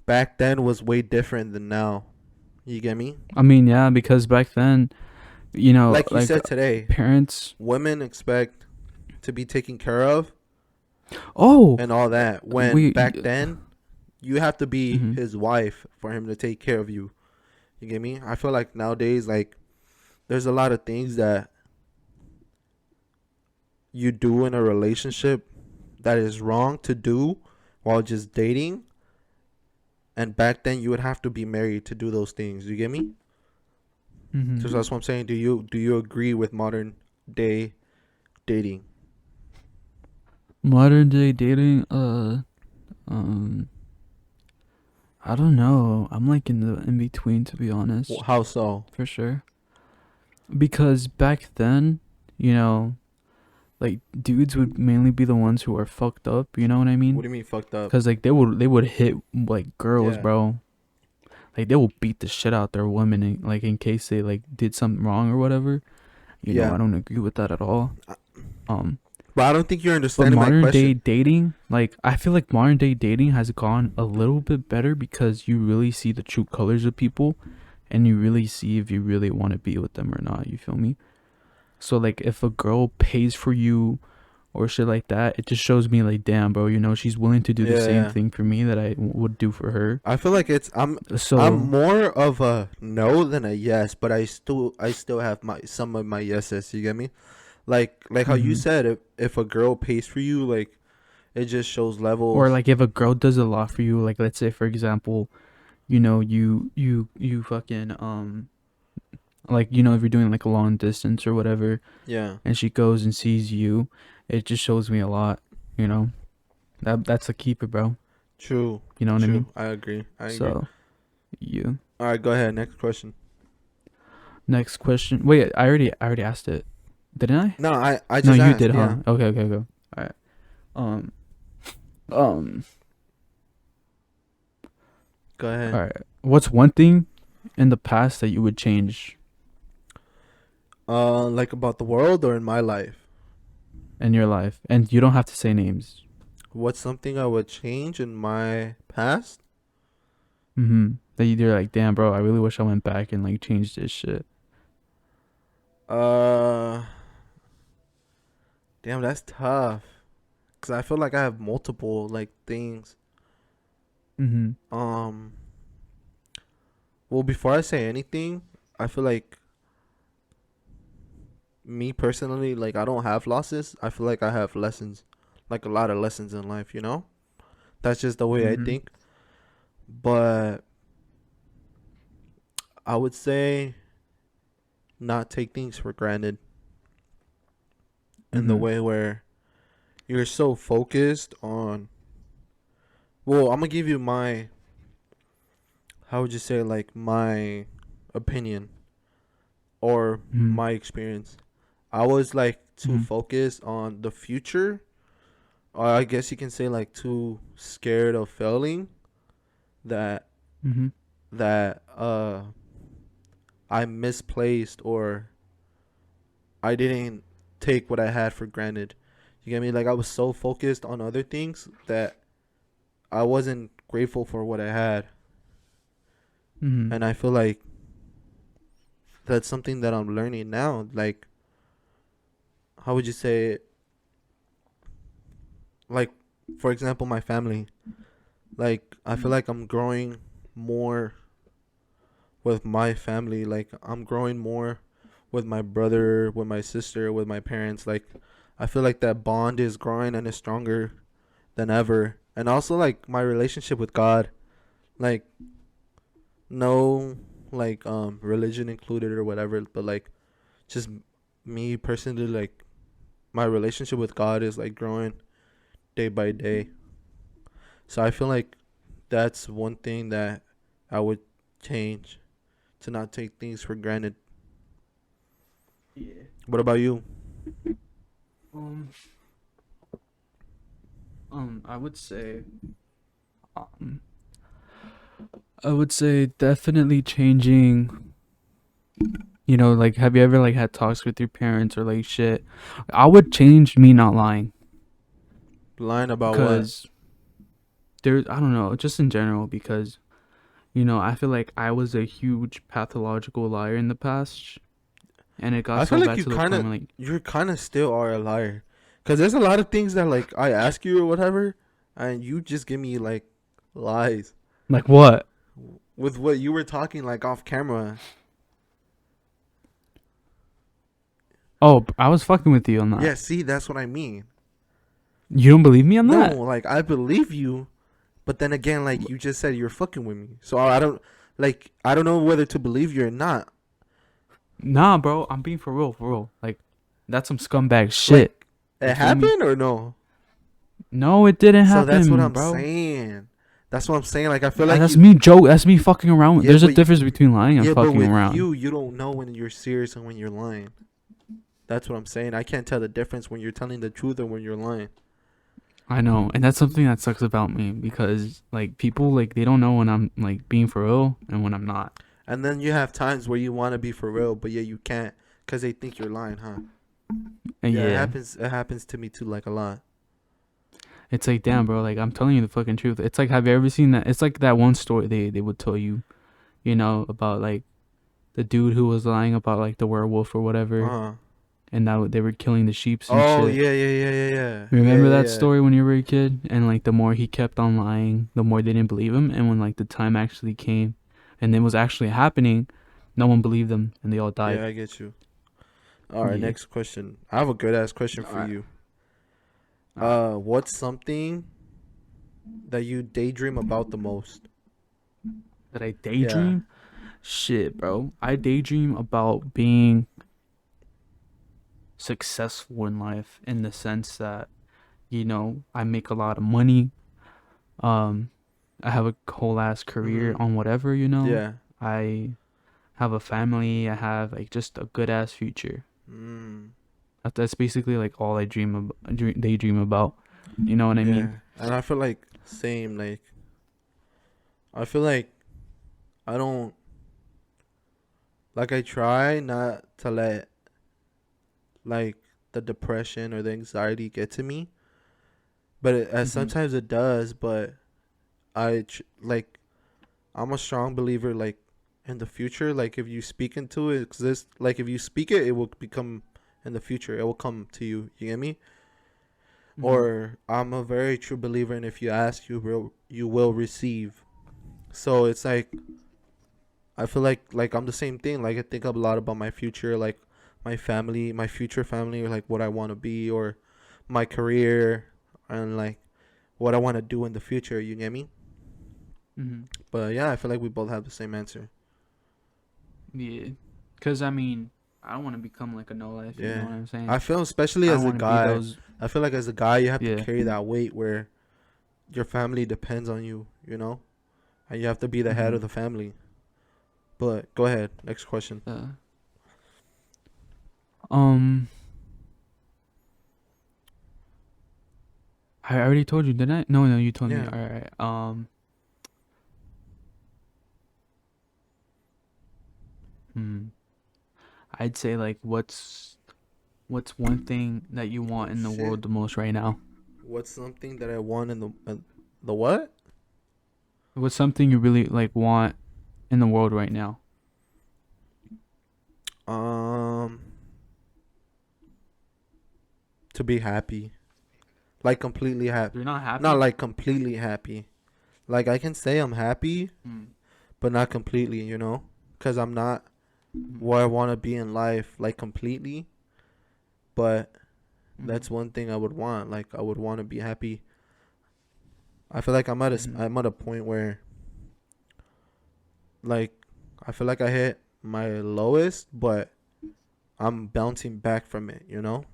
back then was way different than now. You get me? I mean, yeah, because back then, Like you like said today, parents. women expect to be taken care of Oh, and all that. When we. back then, you have to be Mm-hmm. his wife for him to take care of you. You get me? I feel like nowadays, like, there's a lot of things that you do in a relationship that is wrong to do while just dating. And back then, you would have to be married to do those things. You get me? So Mm-hmm. that's what I'm saying. Do you agree with modern day dating? Modern day dating. Um. I don't know. I'm like in the in between, to be honest, How so? for sure. Because back then, you know, like dudes would mainly be the ones who are fucked up. You know what I What mean? do you mean fucked up? Cause like they would hit like girls, Yeah. bro. Like they will beat the shit out their women, like in case they like did something wrong or whatever. Yeah. I don't agree with that at all. Uh, Um, But I don't think you're but understanding my modern day question. dating, like I feel like modern day dating has gone a little bit better because you really see the true colors of people, and you really see if you really want to be with them or not. You feel me? So like if a girl pays for you or shit like that, it just shows me like, damn, bro, she's willing to do the Yeah, same yeah. thing for me that I would do for her. I feel like I'm So, more of a no than a yes, but I still have my some of my yeses. You get me? Like how you hmm said, if a girl pays for you, like, it just shows or levels. like if a girl does a lot for you, like let's say for example, you fucking like if you're doing like a long distance or whatever, Yeah. and she goes and sees you, it just shows me a lot. You know that's a keeper, bro. True. You know what I mean? True. I agree. I agree. So you. All right, go ahead. Next question. Next question. Wait, I already asked it, didn't I? No, I No, just you asked. did, huh? Yeah. Okay, okay, go. All right. Um, um. Go All ahead. right. What's one thing in the past that you would change Like, about the world or in my life? in your life? And you don't have to say names. What's something I would change in my past? Mm-hmm. That you're like, damn, bro, I really wish I went back and like changed this shit. Uh, Damn, that's tough. Cause I feel like I have multiple, like, things. Mm-hmm. Um, well, before I say anything, I feel like, me personally, like, I don't have losses. I feel like I have lessons, like a lot of lessons in life. That's just the way I Mm-hmm. think. But I would say not take things for granted, in the Mm-hmm. way where you're so focused on. Well, I'm gonna give you my, how would you say, like, my opinion or Mm-hmm. my experience. I was, like, too Mm-hmm. focused on the future, or I guess you can say, like, too scared of failing, that Mm-hmm. that I misplaced, or I didn't take what I had for granted. You get me? Like, I was so focused on other things that I wasn't grateful for what I had. Mm-hmm. And I feel like that's something that I'm learning now. Like, how would you say it? Like, for example, my family. Like, I feel like I'm growing more with my family. Like, I'm growing more with my brother, with my sister, with my parents. Like, I feel like that bond is growing and is stronger than ever. And also, like, my relationship with God. Like, no, like, religion included or whatever, but, like, just me personally, like, my relationship with God is, like, growing day by day. So I feel like that's one thing that I would change, to not take things for granted. Yeah. What about you? Um. I would say. Um. I would say definitely changing. You know, like, have you ever like had talks with your parents or like shit? I would change me not lying, Lying about what? because I don't know, just in general, because I feel like I was a huge pathological liar in the past, and it got I feel so like bad to the point where like, you kind of still are a liar, cause there's a lot of things that like I ask you or whatever, and you just give me like lies what? with what you were talking like off camera. Oh, I was fucking with you on that. Yeah, see, that's what I mean. You don't believe me on No, that? like I believe you, but then again, like you just said, you're fucking with me, so I don't like I don't know whether to believe you or not. Nah, bro, I'm being for real, for real. Like, that's some scumbag Like shit. You it feel me? happened or no? No, it didn't So that's what happen, I'm bro. saying. That's what I'm saying. Like I feel like That's you. me joke. That's me fucking around. Yeah, There's a but difference between lying and yeah, but fucking with around. you don't know when you're serious and when you're lying. That's what I'm saying. I can't tell the difference when you're telling the truth or when you're lying. I know, and that's something that sucks about me, because like people, like, they don't know when I'm like being for real and when I'm not. And then you have times where you want to be for real, but yeah, you can't because they think you're lying, huh? And Yeah, it yeah, happens. It happens to me too, like a lot. it's like, damn, bro. Like, I'm telling you the fucking truth. It's like, have you ever seen that? It's like that one story they would tell you, about like the dude who was lying about like the werewolf or Uh whatever, huh. and that they were killing the sheeps and Oh shit. yeah, yeah, yeah, yeah, yeah, yeah, Remember yeah, that yeah. story when you were a kid? And like the more he kept on lying, the more they didn't believe him. And when like the time actually came and it was actually happening, no one believed them and they all died. Yeah, I get you. All right, Yeah. next question. I have a good ass question for Alright. you. Alright. What's something that you daydream about the most? Did I Yeah. daydream? Shit, bro. I daydream about being successful in life, in the sense that, I make a lot of money. Um, I have a whole ass career Mhm. on whatever. Yeah. I have a family. I have like just a good ass future. Mm. That's basically like all I daydream about. You know what I mean? Yeah. And I feel like same. Like I feel like I don't like. I try not to let like the depression or the anxiety get to me, but Mhm. sometimes it does. But like I'm a strong believer like in the future. Like if you speak into it, exist. Like if you speak it, it will become in the future. It will come to you. You get me? Mhm. Or I'm a very true believer in if you ask, you will receive. So it's like I feel like I'm the same thing. Like I think a lot about my future, like my family, my future family, or like what I want to be, or my career, and like what I want to do in the future. You get me? Mhm. But yeah, I feel like we both have the same answer. Yeah. Cause I mean, I don't want to become like a no life. You know Yeah, what I'm saying? I feel especially I as don't a want to be guy. those. I feel like as a guy, you have to Yeah. carry that weight where your family depends on you. You know, and you have to be the head of Mhm. the family. But go ahead, next question. Uh, um, I already told you, didn't I? No, no, you told me. Yeah. All right. Hmm. I'd say like, what's one thing that you want in the Shit. world the most right now? What's something that I want in the what? What's something you really like want in the world right now? Um, to be happy, like completely happy. You're not Not happy? like completely happy. Like I can say I'm happy, Hmm. but not completely. Cause I'm not where I want to be in life, like completely. But Mm-hmm. that's one thing I would want. Like I would want to be happy. I feel like Mm-hmm. I'm at a point where like I feel like I hit my lowest, but I'm bouncing back from it. And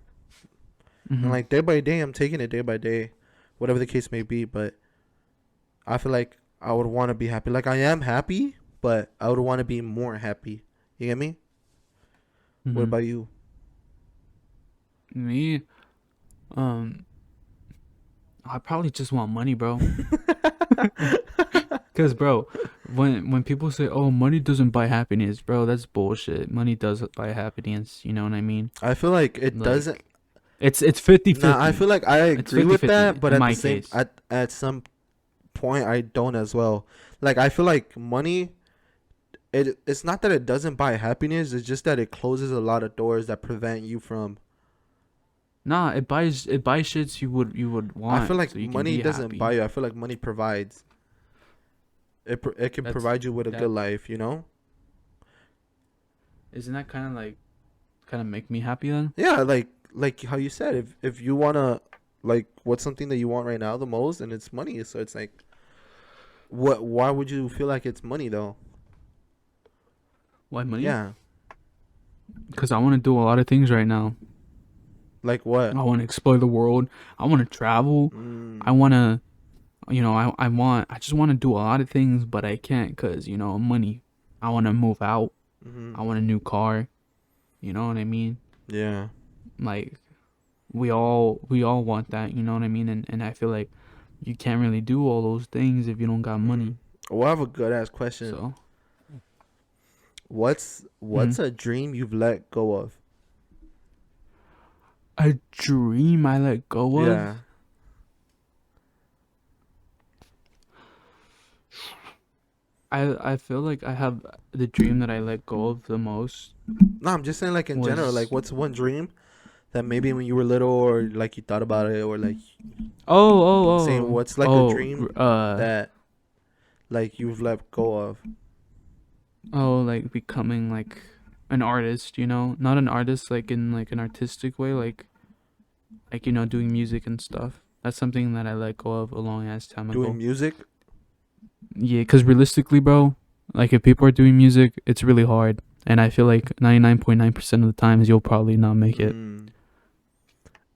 Mm-hmm. like day by day, I'm taking it day by day, whatever the case may be. But I feel like I would want to be happy. Like I am happy, but I would want to be more happy. You get me? What Mm-hmm. about you? Me, um, I probably just want money, bro. Cause, bro, when people say, "Oh, money doesn't buy happiness," bro, that's bullshit. Money does buy happiness. You know what I mean? I feel like it doesn't. Like, it's 50 Nah, I 50. feel like I It's agree 50 with that, 50 but in at the my same case. at some point I don't as well. Like I feel like money, it's not that it doesn't buy happiness, it's just that it closes a lot of doors that prevent you from. Nah, it buys shits you would want, I feel like so you can money be doesn't happy. buy you. I feel like money provides. It can That's provide you with a that. good life, you know? Isn't that kind of make me happy then? Yeah, like how you said, if you wanna, like, what's something that you want right now the most, and it's money. So it's like, what? Why would you feel like it's money though? Why money? Yeah, Because I want to do a lot of things right now. like what? I want to explore the world. I want to travel. I Mm, want to, I just want to do a lot of things, but I can't because, money. I want to move out. mm-hmm. I want a new car. You know what I mean? Yeah. Like, we all want that. You know what I mean? And I feel like you can't really do all those things if you don't got Mm. money. Well, I have a good ass question. So, What's mhm. a dream you've let go of? A dream I let go of. Yeah. I feel like I have the dream that I let go of the most No, I'm just saying, like, in general, like, was what's one dream that maybe when you were little, or like you thought about it, or like saying oh what's like a oh dream oh that like you've let go of. like becoming like an artist, not an artist like in like an artistic way, like doing music and stuff. That's something that I let go of a long ass time Doing ago. music. Yeah, because realistically, bro, like if people are doing music, it's really hard, and I feel like 99.9% of the times you'll probably not make it. Mm.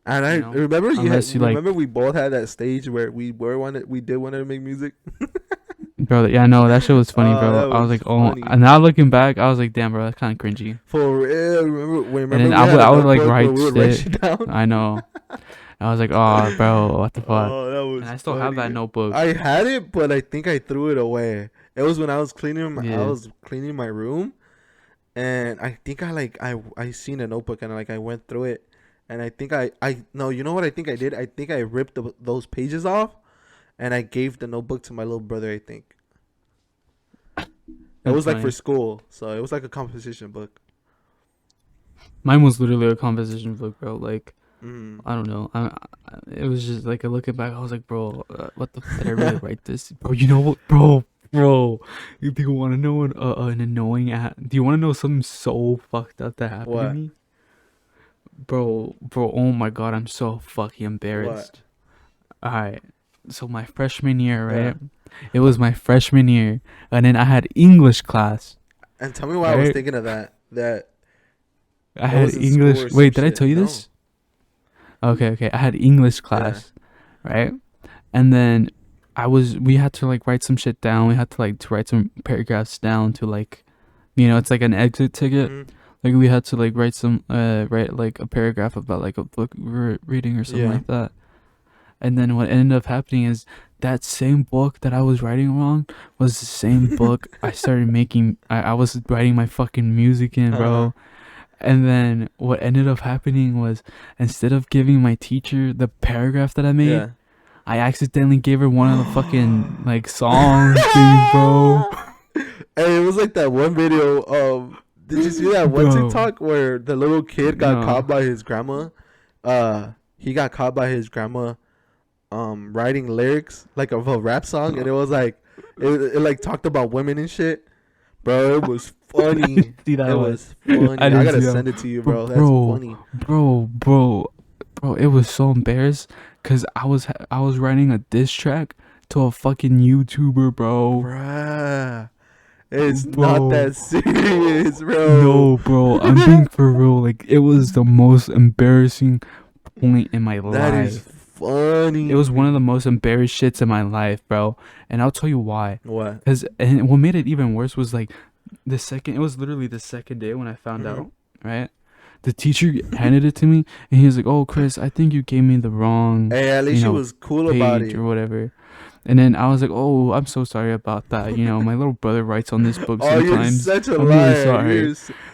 And I You know, remember unless you like, remember we both had that stage where we did want to make music. bro. Yeah, no, that shit was funny, Oh, bro. that I was was like, oh, funny. and now looking back, I was like, damn, bro, that's kind of cringy. For real. And Remember then we I had would, a I would like notebook where write we would write shit. shit down. I know. I was like, oh, bro, what the fuck? Oh, that And was I still have that funny. notebook. I had it, but I think I threw it away. It was when I Yeah. was cleaning my room, and I think I seen a notebook, and like I went through it, and I think I no, you know what I think I did? I think I ripped those pages off, and I gave the notebook to my little brother. I think it That's was like for funny. school, so it was like a composition book. Mine was literally a composition book, bro. Like, Mm. I don't know. It was just like looking back, I was like, bro, what the did I really write this, bro? You know what, bro? You do you want to know an annoying do you want to know something so fucked up that happened to What? me, bro? Oh my god, I'm so fucking What? embarrassed. All right, so my freshman year, Yeah. right? It was my freshman year, and then I had English class, And tell me why I was right? thinking of that. That I it had was in school or English. some Wait, did I tell shit. you No. this? Okay. I had English Yeah. class, right? And then we had to like write some shit down. We had to like to write some paragraphs down to like, it's like an exit ticket. Mm. Like we had to like write like a paragraph about like a book we were reading or something Yeah. like that. And then what ended up happening is that same book that I was writing wrong was the same book I started making. I was writing my fucking music in, Uh-huh. bro. And then what ended up happening was instead of giving my teacher the paragraph that I made, Yeah. I accidentally gave her one of the fucking like song things, bro. Hey, it was like that one video. Did you see that one Bro, TikTok where the little kid got no. caught by his grandma? He got caught by his grandma, writing lyrics like of a rap song, and it was like, it like talked about women and shit. Bro, it was I funny. didn't see that It one. was I funny. I didn't see gotta that one. send it to you, But bro. That's funny. bro, it was so embarrassed because I was writing a diss track to a fucking YouTuber, bro. Bruh. It's not Bro, that serious, bro. no, bro, I'm being for real. Like, it was the most embarrassing point in my That is life. funny. It was one of the most embarrassed shits in my life, bro. And I'll tell you why. What? And what made it even worse was like it was literally the second day when I found Hmm. out, right? The teacher handed it to me and he was like, "Oh, Chris, I think you gave me the wrong, Hey, at you least she know, was cool about page it. or whatever." And then I was like, "Oh, I'm so sorry about that. You know, my little brother writes on this book Oh, you're sometimes. such a I'm really liar. sorry."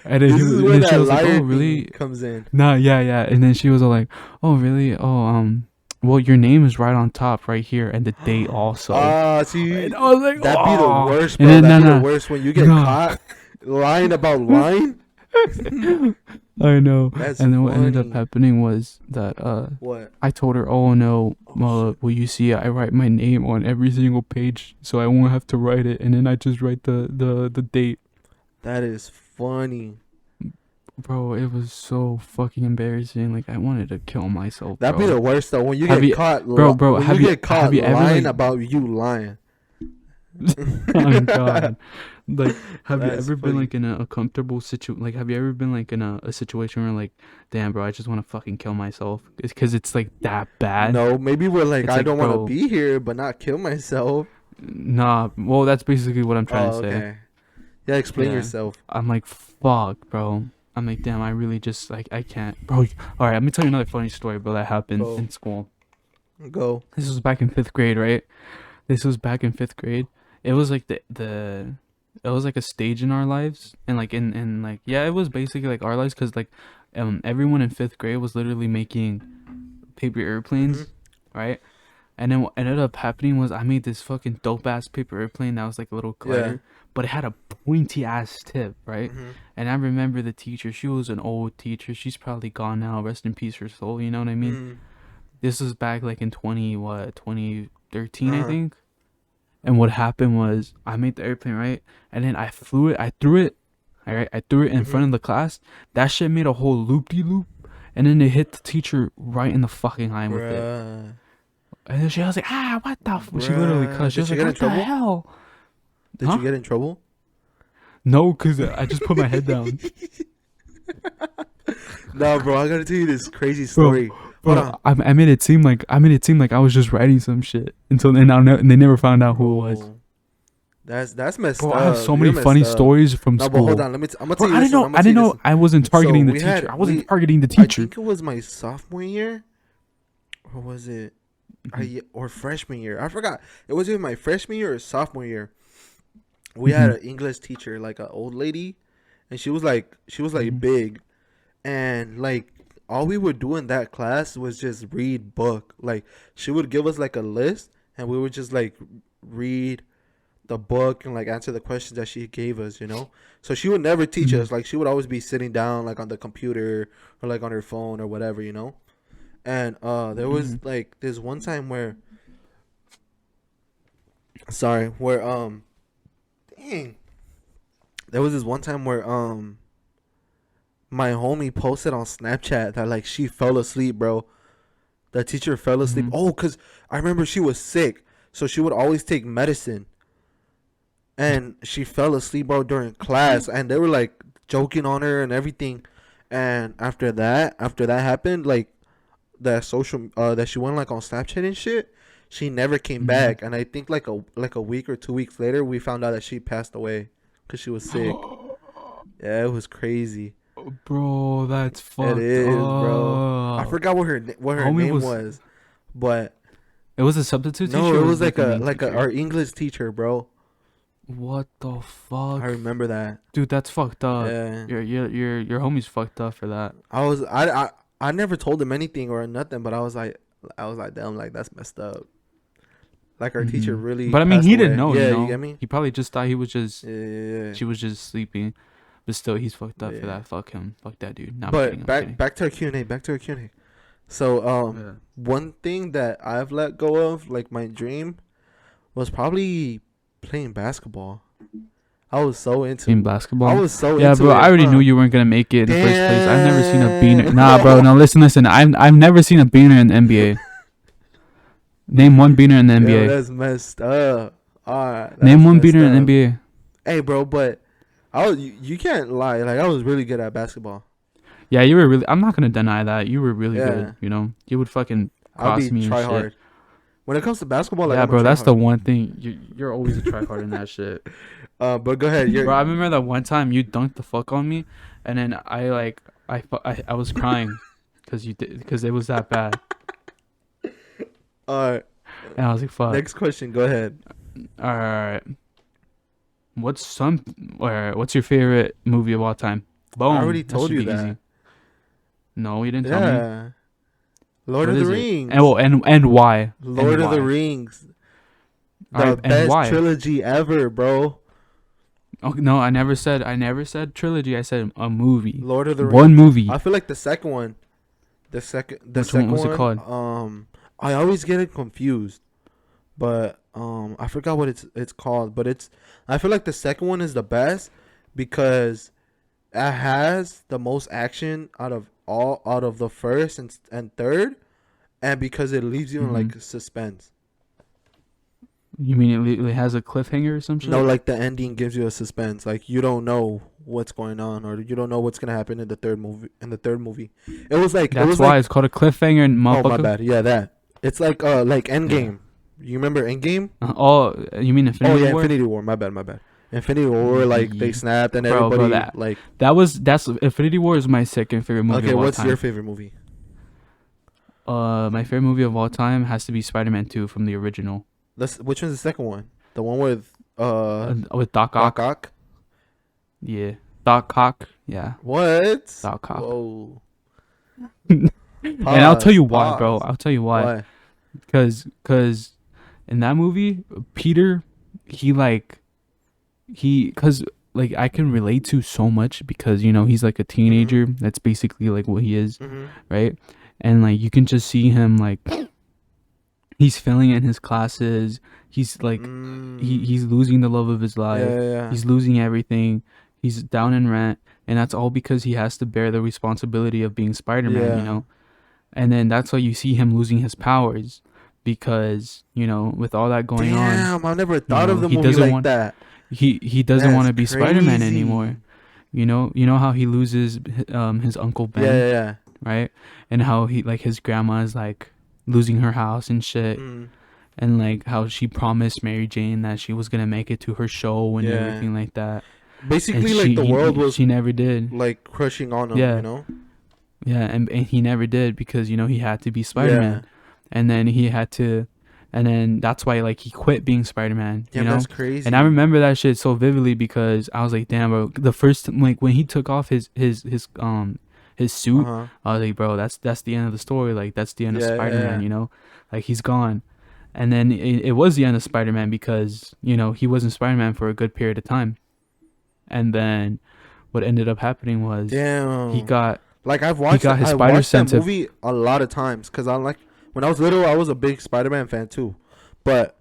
And then This is and where then she that was like, liar "Oh, thing really? comes in. Nah, yeah, yeah." And then she was all like, "Oh, really? Oh, well, your name is right on top, right here, and the date also." Ah, And see, I was like, that'd be the "Oh." worst, And bro. then That'd be the nah, worst when you get nah, caught lying about lying. I know. That's And then what ended up funny. happening was that What? I told her, "Oh no, Oh well, shit. will you see? I write my name on every single page, so I won't have to write it, and then I just write the date." That is funny. Bro, it was so fucking embarrassing. Like I wanted to kill myself, That'd be bro. the worst though. When you Have get you, caught, bro? when you get caught Have you ever lying like? about you lying. Oh God, like have you That's ever been funny. like in a comfortable Like have you ever been like in a situation where like, damn, bro, I just want to fucking kill myself? It's because it's like that bad. No, maybe we're like, It's I like, don't want to bro, be here, but not kill myself. nah. Well, that's basically what I'm trying Oh, to say. okay. Yeah, explain Yeah. yourself. I'm like, fuck, bro. I'm like, damn, I really just like I can't, bro. All right, let me tell you another funny story, bro, that happened Go, in school. go. This was back in 5th grade, right? This was back in 5th grade. It was like it was like a stage in our lives, and like in like yeah, it was basically like our lives, cause like everyone in 5th grade was literally making paper Mhm. airplanes, right? And then what ended up happening was I made this fucking dope ass paper airplane that was like a little Yeah. glider, but it had a pointy ass tip, right? Mhm. And I remember the teacher. She was an old teacher. She's probably gone now. Rest in peace, her soul. You know what I mean? Mhm. This was back like in 2013, Uh I huh. think. And what happened was I made the airplane, right? And then I flew it. I threw it. All right, I threw it in front Mhm. of the class. That shit made a whole loop de loop, and then it hit the teacher right in the fucking eye with it. Bruh. And then she was like, "Ah, what the?" She literally Bruh. cussed. She Did was you like, get in "What the trouble? hell?" Did Huh? you get in trouble? No, cause I just put my head down, No, bro. I gotta tell you this crazy bro. story. Hold Bro, on, I made it seem like I was just writing some shit until then. And they never found out who it was. bro. That's messed Bro, I have up. so You're many messed funny up. stories from No, but hold school. on. I'm gonna Bro, tell you this one. I'm I gonna tell didn't you this know one. I wasn't So targeting the we teacher. had I wasn't we. targeting the I teacher. think it was my sophomore year, or was it? Mhm, Or freshman year. I forgot. It was either my freshman year or sophomore year. We had mhm, an English teacher, like an old lady, and she was like mhm, big, and like all we would do in that class was just read book. Like she would give us like a list, and we would just like read the book and like answer the questions that she gave us. So she would never teach mhm, us. Like she would always be sitting down like on the computer or like on her phone or whatever. And there was mhm, like this one time where, sorry, where dang, there was this one time where my homie posted on Snapchat that like she fell asleep, bro. The teacher fell asleep. mhm. Oh, cause I remember she was sick, so she would always take medicine, and she fell asleep, bro, during class, and they were like joking on her and everything. And after that happened, like that she went like on Snapchat and shit. She never came Mhm. back, and I think like a week or 2 weeks later, we found out that she passed away because she was sick. Yeah, it was crazy. Bro, that's It fucked is, bro. I up. forgot what her Homie name was. was, but It was a substitute no, teacher it or was was it like like a a main like a teacher? our English teacher, bro. What the I fuck? remember that. Dude, that's fucked up. Yeah, Your homie's fucked up for that. I never told him anything or nothing, but I was like, damn, like that's messed up. Like our teacher Hmm. really But I mean, passed he didn't away. know, you Yeah, you know. get me? He probably just thought he was Yeah, yeah, yeah. she was just sleeping. But still, he's fucked up for Yeah. that. Fuck him. Fuck that dude. No, I'm kidding. But I'm back kidding. back to our Q&A. Back to our Q&A. So Yeah. one thing that I've let go of, like my dream, was probably playing basketball. I was so In into. I basketball. was so Yeah, into bro. I it, already knew huh? you weren't gonna make it in the first place. I've never seen a beaner. Damn. Nah, bro. No, listen. I've never seen a beaner in the NBA. Name one beaner in the Yo, NBA. that's messed up. Alright, Name that's one messed beater in the up. NBA. Hey, bro, but you can't lie. Like I was really good at basketball. Yeah, you were really. I'm not gonna deny that you were really Yeah, good. You know, you would fucking I'll cross be me and try shit. hard. When it comes to basketball, like Yeah, I'm a bro. try That's the hard. one thing. You're always a tryhard in that shit. But go ahead. Bro, I remember that one time you dunked the fuck on me, and then I was crying, because it was that bad. Alright. And I was like, fuck. Next question. Go ahead. All right. What's your favorite movie of all time? Boom. I already That told should you be that. easy. No, you didn't tell me. Yeah. Lord What of is the it? Rings. And why? Lord And of the why? Rings. The Alright, and best why? trilogy ever, bro. Oh, no, I never said trilogy. I said a movie. Lord of the Rings. One movie. I feel like the second one. The second Which one was it one. called? I always get it confused, but I forgot what it's called. But I feel like the second one is the best because it has the most action out of the first and third, and because it leaves you in like suspense. You mean it has a cliffhanger or some shit? No, like the ending gives you a suspense. Like you don't know what's going on, or you don't know what's gonna happen in the third movie. It was like That's why it's called a cliffhanger, motherfucker. oh my bad. Yeah, that. It's like Endgame. You remember Endgame? You mean Infinity War? Infinity War. My bad. Infinity War, like they snapped and everybody like. That's Infinity War is my second favorite movie. Okay, of all what's time. your favorite movie? My favorite movie of all time has to be Spider-Man 2 from the original. Which one's the second one? The one with Doc Ock. Doc Ock. Yeah, Doc Ock. Yeah, What? Doc Ock. Whoa. And I'll tell you why, Pause. bro. I'll tell you why. Because in that movie, Peter, because I can relate to so much because he's like a teenager. That's basically like what he is, right? And like you can just see him like he's failing in his classes. He's like he's losing the love of his life. Yeah. He's losing everything. He's down in rent, and that's all because he has to bear the responsibility of being Spider-Man. And then that's why you see him losing his powers because with all that going on. Damn, I never thought of the movie like that. He doesn't want to be crazy. Spider-Man anymore. You know how he loses his Uncle Ben, Yeah. right? And how he like his grandma is like losing her house and shit. And like how she promised Mary Jane that she was gonna make it to her show and everything like that. Basically, the world was she never did, like crushing on him. Yeah, and he never did because he had to be Spider-Man, and then he had to, and then that's why like he quit being Spider-Man. That's crazy. And I remember that shit so vividly because I was like, damn, bro. The first like when he took off his suit, I was like, bro, that's the end of the story. Like that's the end of Spider-Man. Like he's gone. And then it was the end of Spider-Man because he wasn't Spider-Man for a good period of time. And then what ended up happening was he got I've watched his I spider watched that sense movie a lot of times because when I was little I was a big Spider-Man fan too, but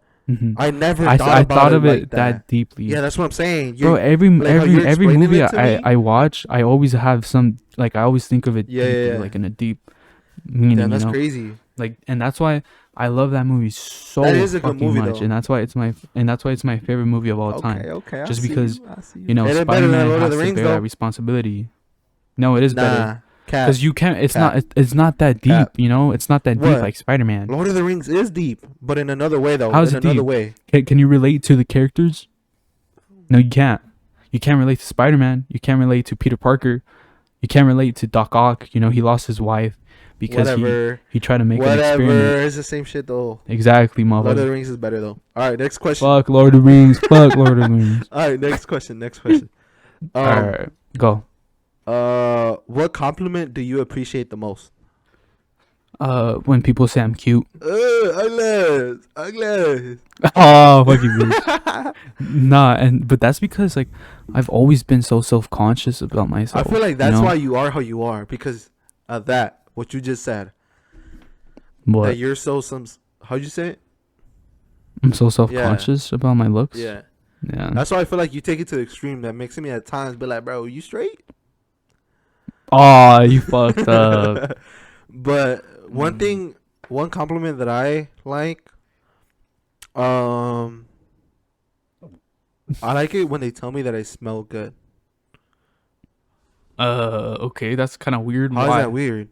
I never thought of it like that deeply. Yeah, that's what I'm saying. Bro, every movie I watch, I always have some I always think of it deeply, like in a deep meaning. Damn, that's crazy. Like, and that's why I love that movie so that is a fucking good movie, much, though. and that's why it's my favorite movie of all time. Okay. Just because Spider-Man Spider-Man Lord of has the to Rings, bear though. that responsibility. No, it is better Cap. because you can't. It's not that deep. Cap. It's not that What? deep like Spider-Man. Lord of the Rings is deep, but in another way though. How's in it another deep? way. Can you relate to the characters? No, you can't. You can't relate to Spider-Man. You can't relate to Peter Parker. You can't relate to Doc Ock. He lost his wife because he tried to make an experiment. It's the same shit though. Exactly, motherfucker. Lord of the Rings is better though. All right, next question. Fuck Lord of the Rings. Fuck Lord of the Rings. All right, next question. All right, go. What compliment do you appreciate the most? When people say I'm cute. Ugly. Oh, fuck you, bitch. Nah, but that's because I've always been so self-conscious about myself. I feel like that's why you are how you are, because of that. What you just said. What? That you're how'd you say it? I'm so self-conscious about my looks. Yeah. Yeah. That's why I feel like you take it to the extreme. That makes me at times be like, bro, you straight? Oh, you fucked up. But one compliment that I like, I like it when they tell me that I smell good. Okay, that's kind of weird. How is that weird?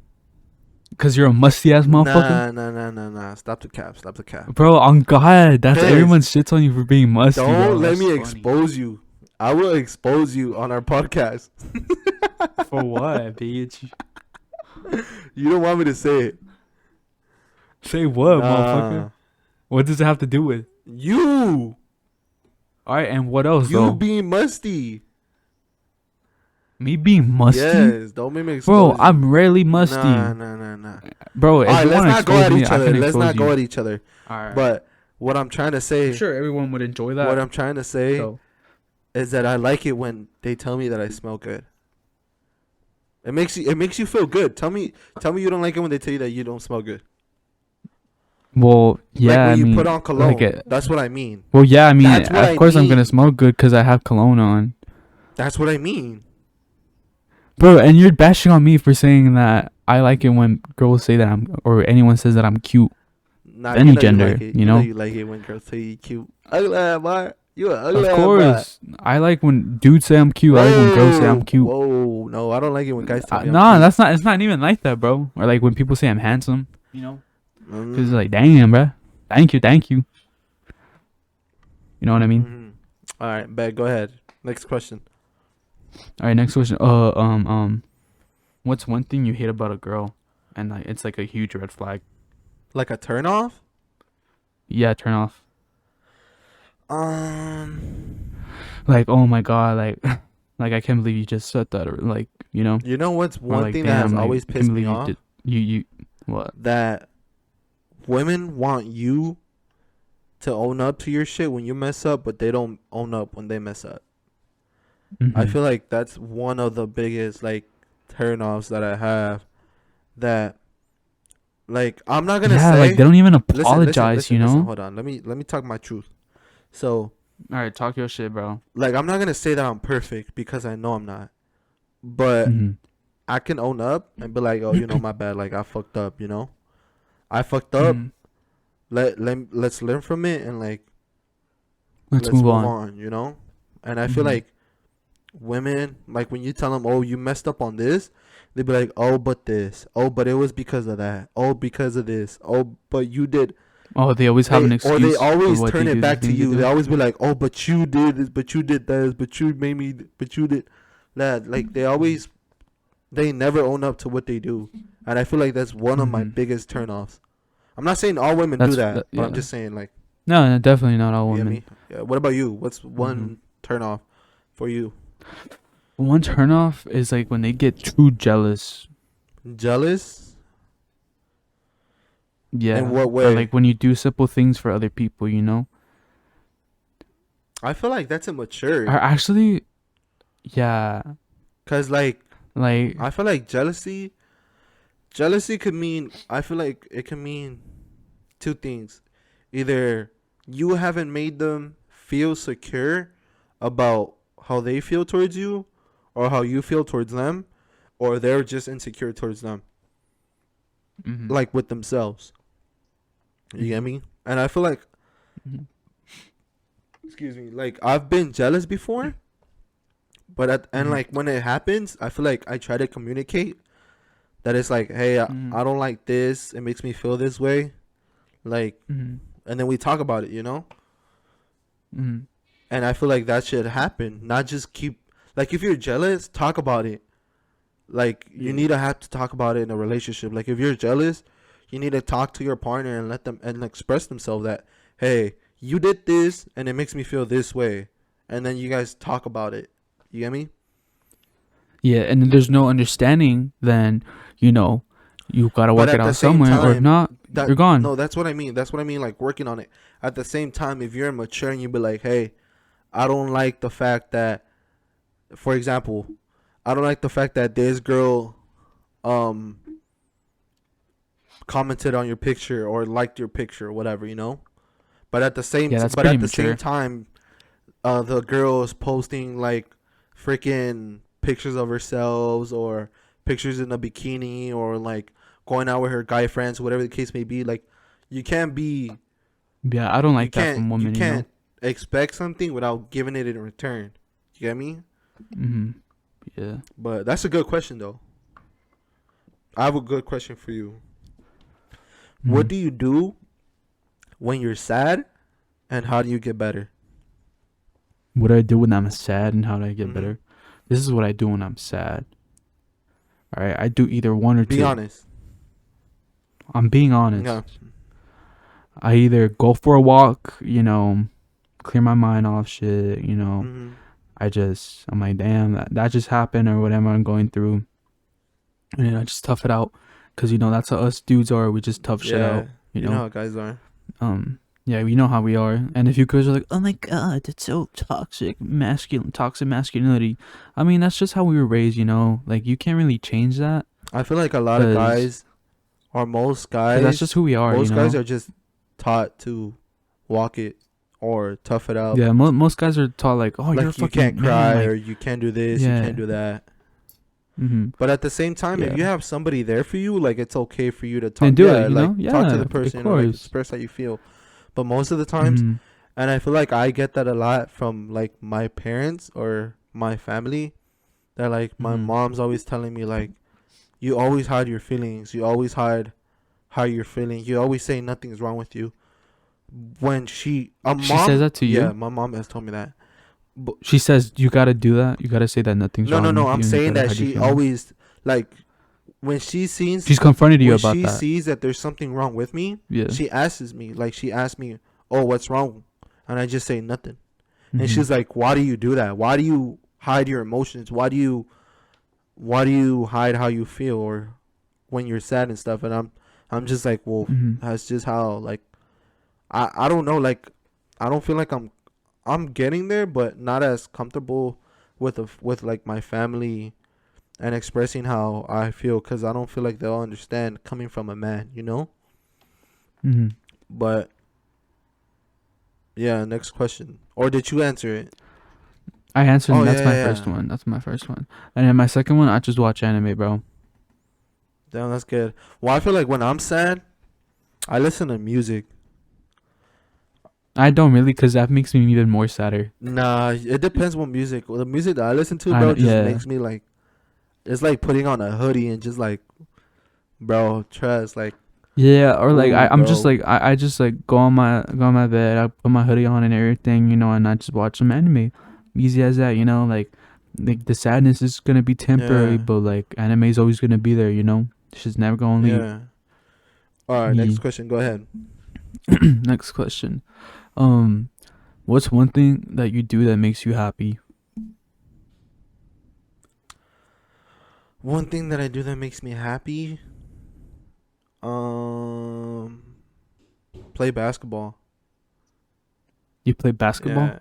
Because you're a musty ass motherfucker. Nah. Stop the cap. Bro, on God, that's Piss. everyone shits on you for being musty. Don't bro. let me That's expose you. I will expose you on our podcast. funny. For what, bitch? You don't want me to say it. Say what, motherfucker? What does it have to do with? You. All right, and what else You though? being musty. Me being musty, Yes. Don't make me bro. expose you. I'm rarely musty, Nah. bro. If All right, you let's want to not go expose at me, each I other. can Let's expose not you. go at each other. All right, But what I'm trying to I'm say, sure everyone would enjoy that. what I'm trying to say So, is that I like it when they tell me that I smell good. It makes you feel good. Tell me you don't like it when they tell you that you don't smell good. well, yeah, Like when I you mean, put on cologne. like it. That's what I mean. Well, yeah, I mean, That's what of I course I'm gonna mean. smell good because I have cologne on, That's what I mean. bro. And you're bashing on me for saying that I like it when girls say that I'm, or anyone says that I'm cute. Nah, Any you gender, like it. you know? You like it when girls say you cute. Ugly ass boy. You an ugly Of ass boy. course, I like when dudes say I'm cute. I like when girls say I'm cute. Whoa, no, I don't like it when guys tell me I'm Nah, cute. that's not. It's not even like that, bro. Or like when people say I'm handsome, you know? Mm. Because like, damn, bro. Thank you. You know what I mean? Mm-hmm. All right, bet. Go ahead. Next question. All right, next question. What's one thing you hate about a girl, and like it's like a huge red flag? Like a turn off? Yeah, turn off. Um, Like, oh my god, like, like I can't believe you just said that, or like, you know, you know what's or one like, thing that has damn, like, always I can't pissed me believe you off? did. You what? That women want you to own up to your shit when you mess up, but they don't own up when they mess up. I Mhm. feel like that's one of the biggest like turn-offs that I have. That like I'm not gonna Yeah, say. like they don't even Listen, apologize, you know? Hold on. Let me talk my truth. So All right, talk your shit, bro. like I'm not gonna say that I'm perfect because I know I'm not. But Mhm. I can own up and be like, oh, my bad. Like I fucked up. I fucked up. Mhm. Let's learn from it and like Let's let's move move on. on. And I feel Mhm. like women, like when you tell them, oh, you messed up on this, they be like, oh, but this, oh, but it was because of that, oh, because of this, oh, but you did. Oh, they always have an Or they excuse for always what turn they it do. back to Thing they you. They do. always be like, oh, but you did this, but you did this, but you made me, but you did that. Like they never own up to what they do, and I feel like that's one of my Mhm. biggest turnoffs. I'm not saying all women do that, but I'm just saying like, No, definitely not all you get women. me? Yeah. What about you? What's one Mhm. turnoff for you? One turnoff is like when they get too jealous. Jealous? Yeah. In what Or way? like when you do simple things for other people, you know? I feel like that's immature. Or actually, yeah. Cause like Like, I feel like jealousy could mean, I feel like it can mean two things. Either you haven't made them feel secure about how they feel towards you or how you feel towards them, or they're just insecure towards them. mhm. Like with themselves. You get me? And I feel like Mhm. excuse me, like I've been jealous before, but Mhm. like when it happens, I feel like I try to communicate that it's like, hey, Mhm. I don't like this. It makes me feel this way. Like, Mhm. and then we talk about it, Mhm. And I feel like that should happen, not just keep, like, if you're jealous, talk about it. Like, you need to have to talk about it in a relationship. Like, if you're jealous, you need to talk to your partner and let them and express themselves that, hey, you did this and it makes me feel this way. And then you guys talk about it. You get me? Yeah, and if there's no understanding, then, you know, you gotta But work it at the out same somewhere, or if time, not, you're gone. no, that's what I mean. That's what I mean, like working on it. At the same time, if you're immature and you be like, hey, I don't like the fact that, for example, I don't like the fact that this girl commented on your picture or liked your picture or whatever. But at the same Yeah, that's but pretty at the same mature. time, the girl is posting like freaking pictures of herself or pictures in a bikini or like going out with her guy friends, whatever the case may be. Like, you can't be Yeah, I don't you like that from can't you women, you know? can't expect something without giving it in return. You get me? Mhm. Yeah. But that's a good question though. I have a good question for you. What Mhm. do you do when you're sad, and how do you get better? What do I do when I'm sad, and how do I get Mhm. better? This is what I do when I'm sad. All right, I do either one or Be two. honest. I'm being honest. Yeah. I either go for a walk, clear my mind off shit, Mm-hmm. I'm like, damn, that just happened or whatever I'm going through. And then I just tough it out. Because, that's how us dudes are. We just tough shit Yeah, out, you know how guys are. Yeah, we know how we are. And if you guys are like, oh my God, that's so toxic masculinity. I mean, that's just how we were raised, Like, you can't really change that. I feel like a lot of Because guys, or that's just who we are, most guys are just taught to walk it or tough it out. Yeah, most guys are taught, like, oh, you're a Like you fucking can't man. cry, Like, or you can't do this, you yeah. can't do that. Mm-hmm. But at the same time, Yeah. if you have somebody there for you, like, it's okay for you to talk. Then do it, like talk to the of person, course. like, express how you feel. But most of the times, Mm-hmm. and I feel like I get that a lot from like my parents or my family. That like my Mhm. mom's always telling me like, you always hide your feelings. You always hide how you're feeling. You always say nothing's wrong with you. When she says that to you? Yeah, my mom has told me that. But She says you gotta do that. You gotta say that nothing's wrong with you. I'm and you saying gotta that hide your she feelings. always like when she sees She's confronted you when about she that. sees that there's something wrong with me. Yeah. She asks me, "Oh, what's wrong?" And I just say nothing. Mhm. And she's like, "Why do you do that? Why do you hide your emotions? Why do you hide how you feel or when you're sad and stuff?" And I'm just like, "Well, Mhm. that's just how like I don't know, like I don't feel like I'm getting there, but not as comfortable with like my family and expressing how I feel, cuz I don't feel like they'll understand coming from a man, you know?" Mhm. But yeah, next question. Or did you answer it? I answered. Oh, That's yeah, my yeah, first yeah. one. That's my first one. And then my second one, I just watch anime, bro. Damn, that's good. Well, I feel like when I'm sad, I listen to music. I don't really, cause that makes me even more sadder. Nah, it depends what music. Well, the music that I listen to, bro, just Yeah. makes me like, it's like putting on a hoodie and just like, bro, trust, like, Yeah, or like ooh, I'm just bro. like I just like go on my bed, I put my hoodie on and everything, and I just watch some anime. Easy as that, like the sadness is gonna be temporary, Yeah, but like anime is always gonna be there. It's just never gonna leave. yeah. All right, next Yeah. question. Go ahead. Next question. What's one thing that you do that makes you happy? One thing that I do that makes me happy, um, play basketball. You play basketball? Yeah,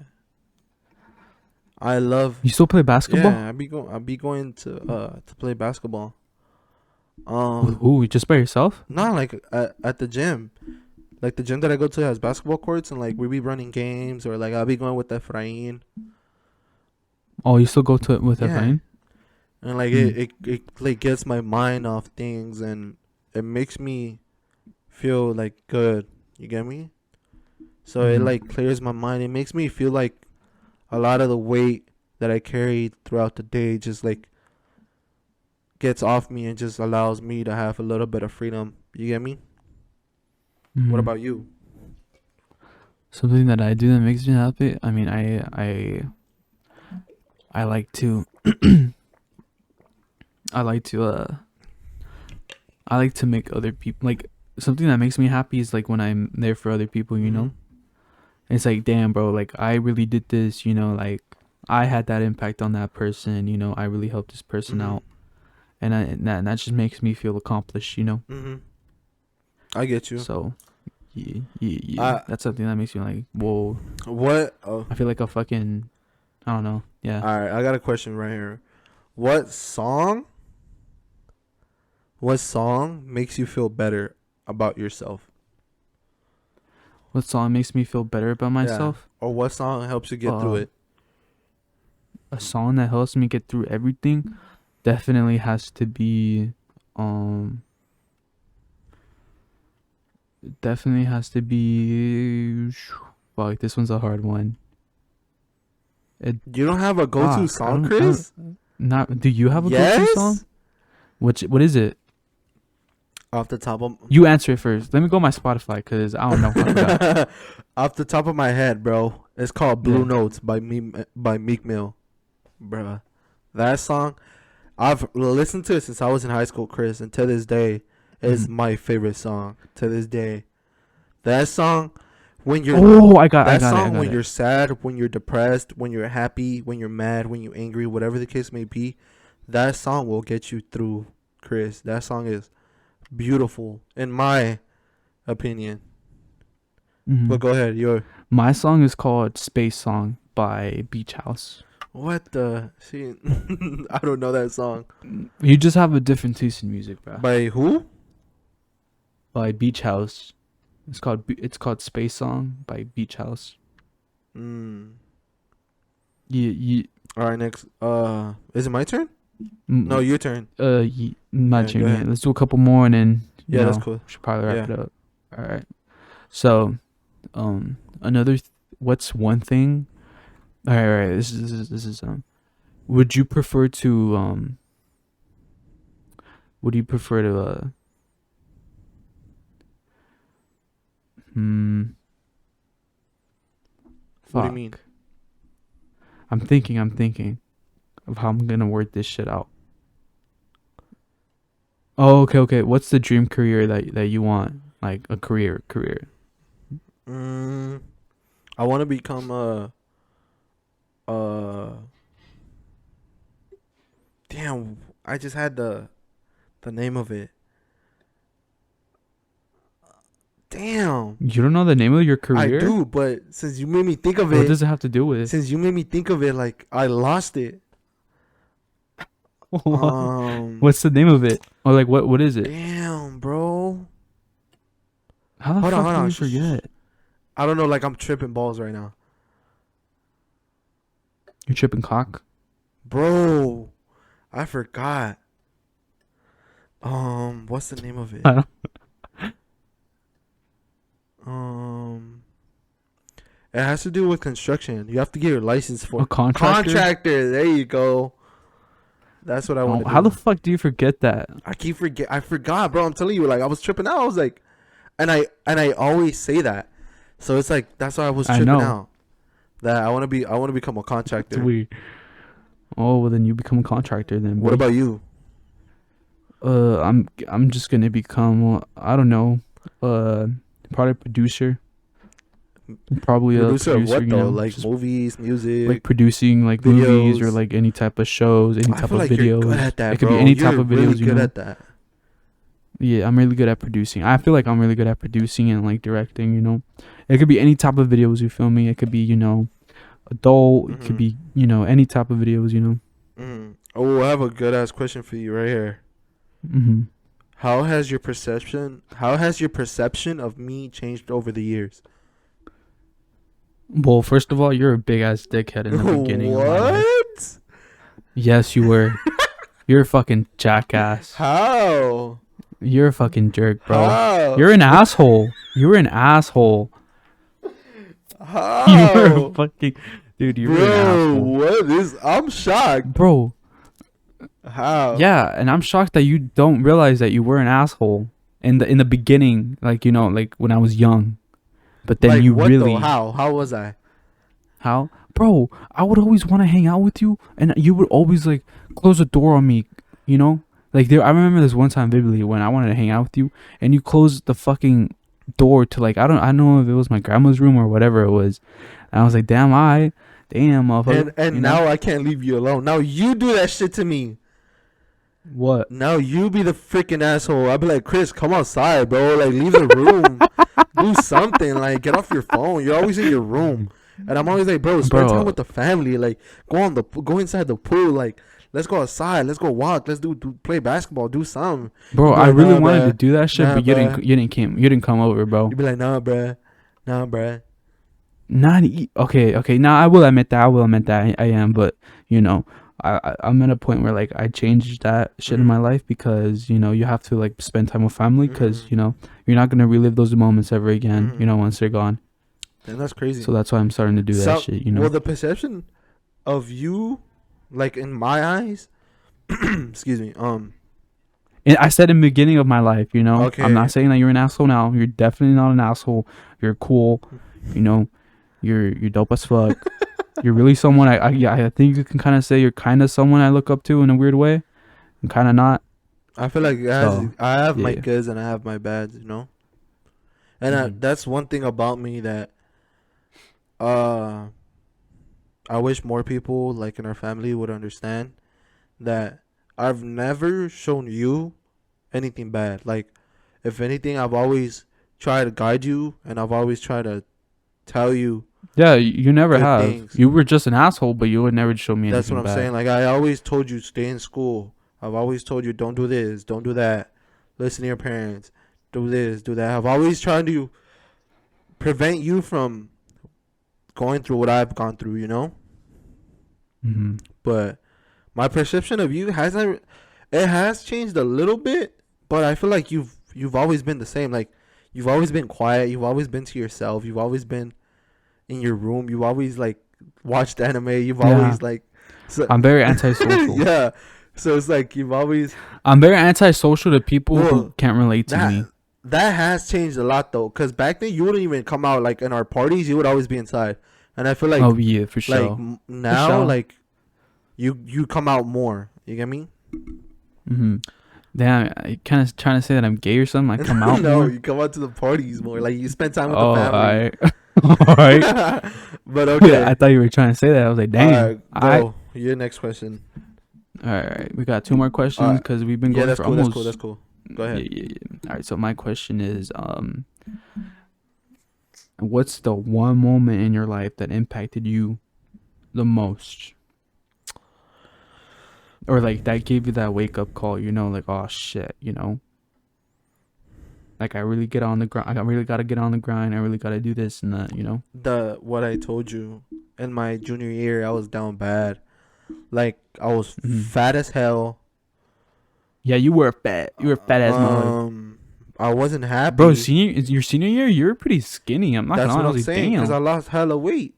I love. You still play basketball? Yeah, I'll be going to play basketball. With who? Just by yourself? Not like at the gym. Like the gym that I go to has basketball courts, and like we be running games, or like I'll be going with Efrain. Oh, you still go to it with Yeah, Efrain? and like Mm. it like gets my mind off things, and it makes me feel like good. You get me? So it Mhm. like clears my mind. It makes me feel like a lot of the weight that I carried throughout the day just like gets off me and just allows me to have a little bit of freedom. You get me? What Mhm. about you? Something that I do that makes me happy. I mean, I like to I like to I like to make other people like something that makes me happy is like when I'm there for other people. Mhm. It's like, damn, bro, like I really did this. Like I had that impact on that person. I really helped this person Mhm. out, and that just makes me feel accomplished. Mhm. I get you. So yeah, yeah, yeah. Uh, That's something that makes me like, whoa. what? Oh, I feel like a fucking, I don't know. Yeah. all right. I got a question right here. What song? What song makes you feel better about yourself? What song makes me feel better about Yeah. myself? Or what song helps you get through Uh, it? a song that helps me get through everything definitely has to be, um, definitely has to be. Fuck, this one's a hard one. It You don't have a go-to fuck. song, I Chris? don't. Not. Do you have a go-to song? Yes. What is it? Off the top of You answer it first. Let me go my Spotify, cause I don't know. I forgot. off the top of my head, bro, it's called Blue Yeah. Notes by Meek Mill, bruh. That song, I've listened to it since I was in high school, Chris, and to this day, is Mhm. my favorite song. To this day, That song, when you're Oh, I got that it. I song got when it. you're sad, when you're depressed, when you're happy, when you're mad, when you're angry, whatever the case may be, that song will get you through, Chris. That song is beautiful, in my opinion. Hmm. But go ahead, your My song is called Space Song by Beach House. what the see? I don't know that song. You just have a different taste in music, bro. By who? By Beach House. It's called Space Song by Beach House. Mm. You All right, next. Is it my turn? mm, No, your turn. not Yeah, your go man. ahead. Let's do a couple more and then Yeah, that's cool. we should probably wrap Yeah. it up. All right. So, another what's one thing? All right, all right. This is would you prefer to would you prefer to hmm What do you fuck. mean? I'm thinking of how I'm gonna word this shit out. Oh, okay. What's the dream career that you want? Like a career. Mm, I want to become a. Uh, damn, I just had the name of it. Damn, You don't know the name of your I career? do, but since you made me think of What it, does it have to do with? like I lost it. What's the name of it? Or like what is it? Damn, bro. How the Hold on, fuck hold do on. you Shh, shh, shh. forget? I don't know. Like I'm tripping balls right now, You're tripping cock? bro. I forgot. What's the name of it? I don't- Um, it has to do with construction. You have to get your license for A contractor? contractor. There you go. That's what I want Oh, to how do. the fuck do you forget that? I forgot, bro. I'm telling you, like I was tripping out. I was like, and I always say that. So it's like that's why I was I tripping know. out. That I want to become a It's contractor. weird. Oh, well then you become a contractor then. What Boy. about you? I'm just gonna become I don't know, probably producer. Probably a Producer of producer, what you though? know, Like just movies, music. like producing like movies or videos. like any type of shows, any I type feel of like you're videos. good at that, It could bro. be any type You're of videos, really you good know. at that. Yeah, I'm really good at producing. I feel like I'm really good at producing and like directing, you know. It could be any type of videos, you feel me? It could be, you know, adult, it could Mhm. be, you know, any type of videos, you know. Mhm. Oh, I have a good ass question for you right here. Mhm. How has your perception of me changed over the years? Well, first of all, you're a big ass dickhead in the beginning of my life. What? Yes, you were. You're a fucking jackass. How? You're a fucking jerk, bro. How? You're an asshole. You're an asshole. You were a How? fucking dude. You were an Bro, asshole, what is? I'm shocked. bro. How? Yeah, and I'm shocked that you don't realize that you were an asshole in the beginning, like you know, like when I was young. But then Like you what really though? How? How was I? how, bro? I would always want to hang out with you, and you would always like close the door on me, you know. Like there, I remember this one time vividly when I wanted to hang out with you, and you closed the fucking door to like I don't know if it was my grandma's room or whatever it was. And I was like, damn, motherfucker. And you know? now I can't leave you alone. Now you do that shit to me. What? Now you be the freaking asshole. I'd be like, Chris, come outside, bro. Like, leave the room. Do something. Like, get off your phone. You're always in your room. And I'm always like, bro, spend Bro. time with the family. Like, go inside the pool. Like, let's go outside. Let's go walk. Let's play basketball. Do something. Bro, You be I like, really nah, wanted to bruh. do that shit, Nah, but bruh. you didn't come over, bro. You'd be like, nah, bruh. Nah, bruh. Okay. Now I will admit that. I am, but you know, I'm at a point where like I changed that shit in my life because you know you have to like spend time with family because Mhm. you know you're not gonna relive those moments ever again. You know once they're gone. And that's crazy. So that's why I'm starting to do that shit. You know. Well, the perception of you, like in my eyes, excuse me. And I said in the beginning of my life, you know, Okay. I'm not saying that you're an asshole now. You're definitely not an asshole. You're cool. You know, you're dope as fuck. You're really someone I think you can kind of say you're kind of someone I look up to in a weird way, and kind of not. I feel like So, I have my yeah. goods and I have my bads, you know. And Mhm. that's one thing about me that uh I wish more people like in our family would understand that I've never shown you anything bad. Like, if anything, I've always tried to guide you, and I've always tried to tell you Yeah, you never good have. things. You were just an asshole, but you would never show me That's what anything I'm bad. saying. Like, I always told you stay in school. I've always told you don't do this, don't do that. Listen to your parents. Do this, do that. I've always tried to prevent you from going through what I've gone through, you know? Hmm. But my perception of you hasn't, it has changed a little bit, but I feel like you've always been the same. Like, you've always been quiet, you've always been to yourself, you've always been in your room, you've always like watched anime, you've Yeah, always like so I'm very antisocial. yeah. So it's like you've always, I'm very antisocial to people who well, can't relate to that me. that has changed a lot though, cuz back then you wouldn't even come out like in our parties, you would always be inside. And I feel Oh yeah, for sure, for now sure. like you come out more. You get me? Hmm. Damn, I kind of trying to say that I'm gay or something. I come out No, more. you come out to the parties more. Like you spend time with the Oh, family. I. All right. But I okay. thought you were trying to say that. I was like, All damn. right, I. go. Your next question. All right. We got two more All questions right. because we've been Yeah, going that's for cool. That's cool. almost. That's cool. Go Yeah, ahead. yeah, yeah. All right. So my question is, what's the one moment in your life that impacted you the most, or like that gave you that wake up call? You know, like, oh shit. You know, like I really get on the grind. I really gotta get on the grind. I really gotta do this and that. You know. What I told you in my junior year, I was down bad. Like I was Hmm. fat as hell. Yeah, you were fat. You were a fat ass mother. Um, I wasn't Bro, happy. your senior year, you were pretty skinny. I'm not gonna That's lie. what I I'm was like, saying. Cause I damn. lost hella weight.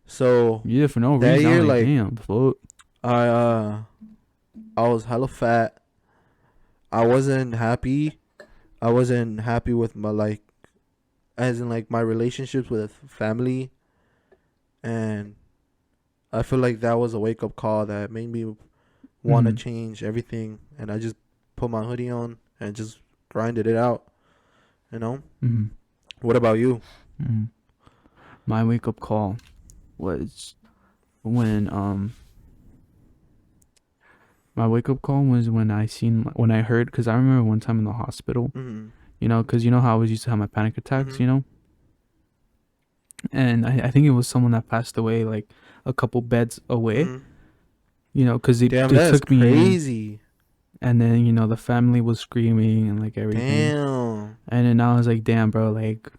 So Yeah, for no that reason. I year, was like, like damn, fuck. I uh, I was hella fat. I wasn't happy. I wasn't happy with my like, as in like my relationships with family, and I feel like that was a wake up call that made me want to Mm-hmm. change everything. And I just put my hoodie on and just grinded it out. You know. Mm-hmm. What about you? Mm-hmm. My wake up call was when my wake up call was when I heard, because I remember one time in the hospital, Mm-hmm. you know, because you know how I always used to have my panic attacks, Mm-hmm. you know, and I think it was someone that passed away like a couple beds away, Mm-hmm. you know, because Damn, they that is took me in, crazy. and then you know the family was screaming and like everything, Damn. and then I was like, damn, bro, like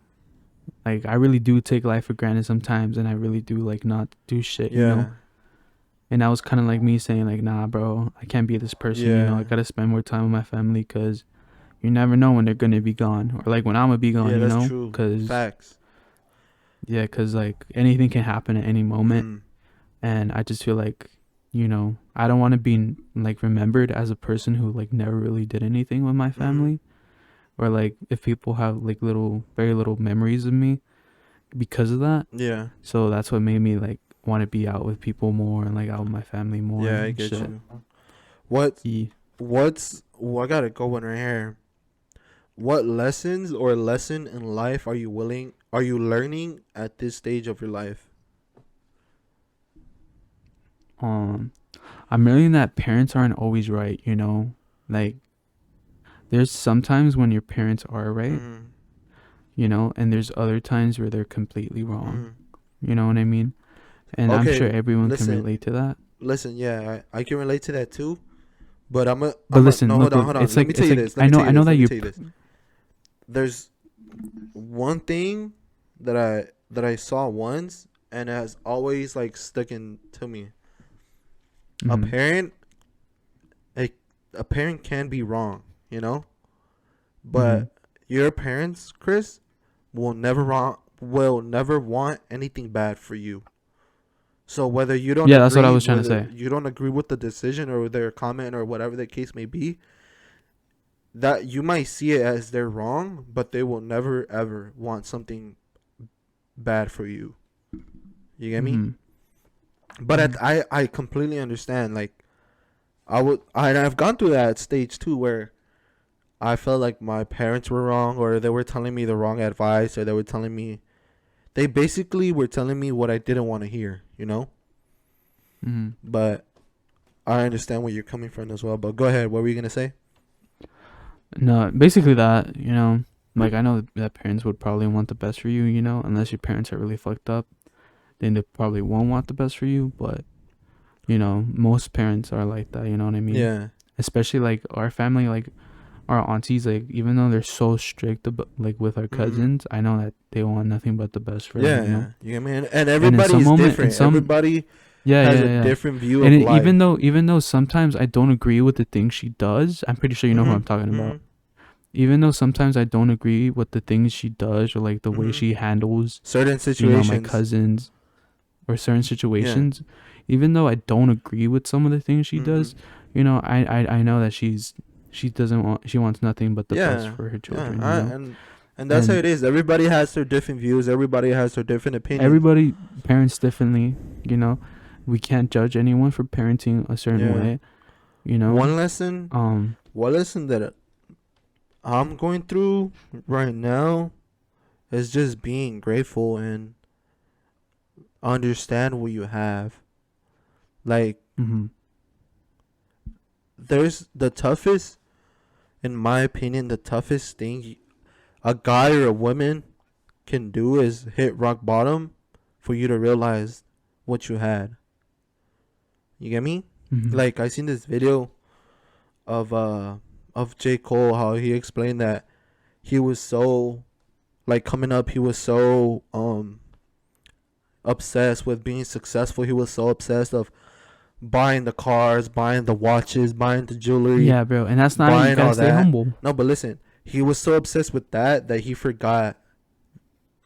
I really do take life for granted sometimes, and I really do like not do shit, you know. Yeah. And that was kind of like me saying like, nah, bro, I can't be this person, you know. I Yeah. gotta spend more time with my family because you never know when they're gonna be gone, or like when I'm gonna be gone, Yeah, you that's know. true. Cause Facts. yeah, cause like anything can happen at any moment, Mm-hmm. and I just feel like, you know, I don't want to be like remembered as a person who like never really did anything with my Mm-hmm. family, or like if people have like very little memories of me because of that. Yeah. So that's what made me like want to be out with people more and like out with my family more Yeah, I and get shit. you. What Yeah. I gotta go in right here. What lessons or lesson in life are you learning at this stage of your life? um I'm learning that parents aren't always right, you know. Like there's sometimes when your parents are right, Mm-hmm. you know, and there's other times where they're completely wrong. Mm-hmm. You know what I mean? And I'm sure Okay, everyone can listen, relate to that. yeah, I can relate to that too. But But listen, no, look, hold look, on, it's Let me like tell you this. Let me tell you I know this. that Let me you tell you this. There's one thing that I saw once and has always like stuck in to me. A mm-hmm. parent, a, a parent can be wrong, you know, Mm-hmm. but your parents, Chris, will never want anything bad for you. So whether Yeah, that's what I was trying to say. you don't agree with the decision or their comment or whatever the case may be, that you might see it as they're wrong, but they will never ever want something bad for you. You get me? Mm-hmm. But Mm-hmm. I completely understand. Like I've gone through that stage too, where I felt like my parents were wrong, or they were telling me the wrong advice, or they basically were telling me what I didn't want to hear, you know? Mm-hmm. But I understand where you're coming from as well. But go ahead. What were you going to say? No, basically that, you know, like I know that parents would probably want the best for you, you know, unless your parents are really fucked up, then they probably won't want the best for you. But, you know, most parents are like that, you know what I mean? Yeah. Especially like our family, like our aunties, like even though they're so strict about, like with our cousins, I know that they want nothing but the best for them, you know? You get me? And And in some everybody's moment, different. Everybody yeah, has yeah, a yeah. different view And of life. even though sometimes I don't agree with the things she does, I'm pretty sure you know who I'm talking about. Even though sometimes I don't agree with the things she does or like the way she handles, certain you know, situations. my cousins or certain situations, even though I don't agree with some of the things she does, you know, I know that she wants nothing but the best for her children, you know? And that's how it is. Everybody has their different views. Everybody has their different opinions. Everybody parents differently, you know. We can't judge anyone for parenting a certain way, you know. One lesson that I'm going through right now is just being grateful and understand what you have. Like, there's the toughest, in my opinion, the toughest thing a guy or a woman can do is hit rock bottom for you to realize what you had. You get me? Like, I seen this video of J. Cole, how he explained that he was so, like, coming up, he was so obsessed with being successful. He was so obsessed of buying the cars, buying the watches, buying the jewelry. Yeah, bro, and that's not how you gotta stay humble. No, but listen, he was so obsessed with that he forgot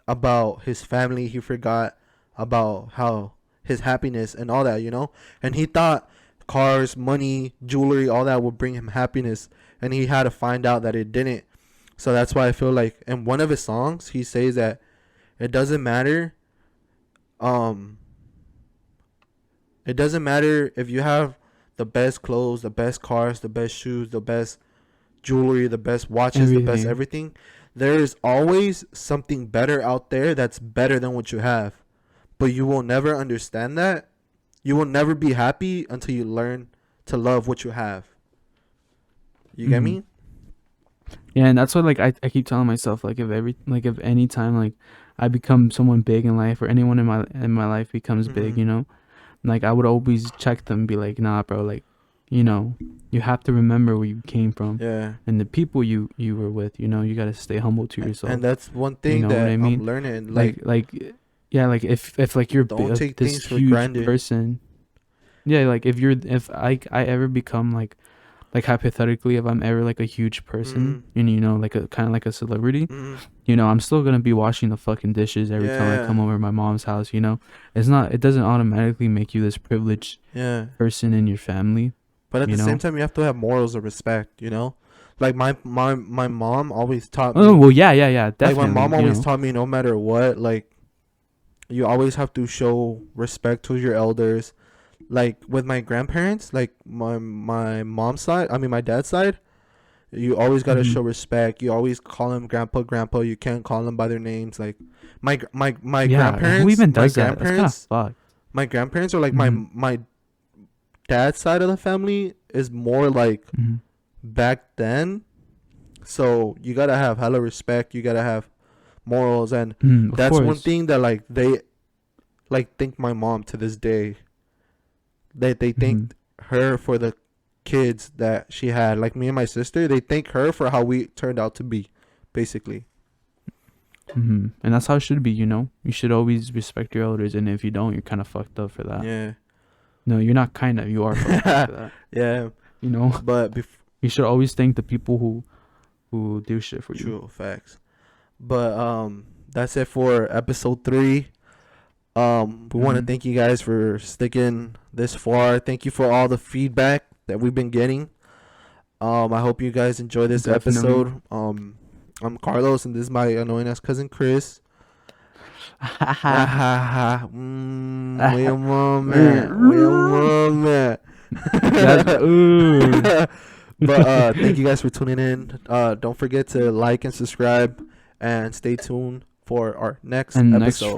about his family. He forgot about how his happiness and all that, you know? And he thought cars, money, jewelry, all that would bring him happiness. And he had to find out that it didn't. So that's why I feel like in one of his songs, he says that it doesn't matter. It doesn't matter if you have the best clothes, the best cars, the best shoes, the best jewelry, the best watches, the best everything. There is always something better out there that's better than what you have. But you will never understand that. You will never be happy until you learn to love what you have. You get me? Yeah, and that's what like I keep telling myself, like if any time like I become someone big in life or anyone in my life becomes big, you know, like I would always check them and be like, nah, bro, like, you know, you have to remember where you came from. Yeah. And the people you were with, you know, you gotta stay humble to yourself. And that's one thing, you know, that I'm learning. Like yeah, like if like you're don't take this things for huge granted. person. Yeah, like if I ever become like hypothetically, if I'm ever like a huge person and, you know, like a kind of like a celebrity, you know, I'm still gonna be washing the fucking dishes every time I come over to my mom's house, you know. It doesn't automatically make you this privileged person in your family. But at the same time, you have to have morals of respect, you know? Like my mom always taught me. Oh, well, yeah, definitely. Like my mom always taught me, no matter what, like, you always have to show respect to your elders. Like with my grandparents, like my mom's side, I mean my dad's side, you always gotta show respect. You always call them grandpa. You can't call them by their names. Like my grandparents. Who even does that? That's kind of fucked. My grandparents are like my dad's side of the family is more like back then. So you gotta have hella respect. You gotta have morals, and that's one thing that like they like thank my mom to this day. They thanked her for the kids that she had. Like me and my sister, they thank her for how we turned out to be, basically. And that's how it should be, you know? You should always respect your elders, and if you don't, you're kind of fucked up for that. Yeah. No, you're not kind of. You are fucked up for that. Yeah. You know? But you should always thank the people who do shit for you. True, facts. But that's it for episode 3. We want to thank you guys for sticking this far. Thank you for all the feedback that we've been getting. I hope you guys enjoy this episode. I'm Carlos, and this is my annoying ass cousin Chris. Where your mom at? But thank you guys for tuning in. Don't forget to like and subscribe, and stay tuned for our next And episode.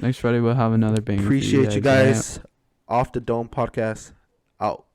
Next Friday we'll have another banger. Appreciate you alright? guys. Off the Dome podcast out.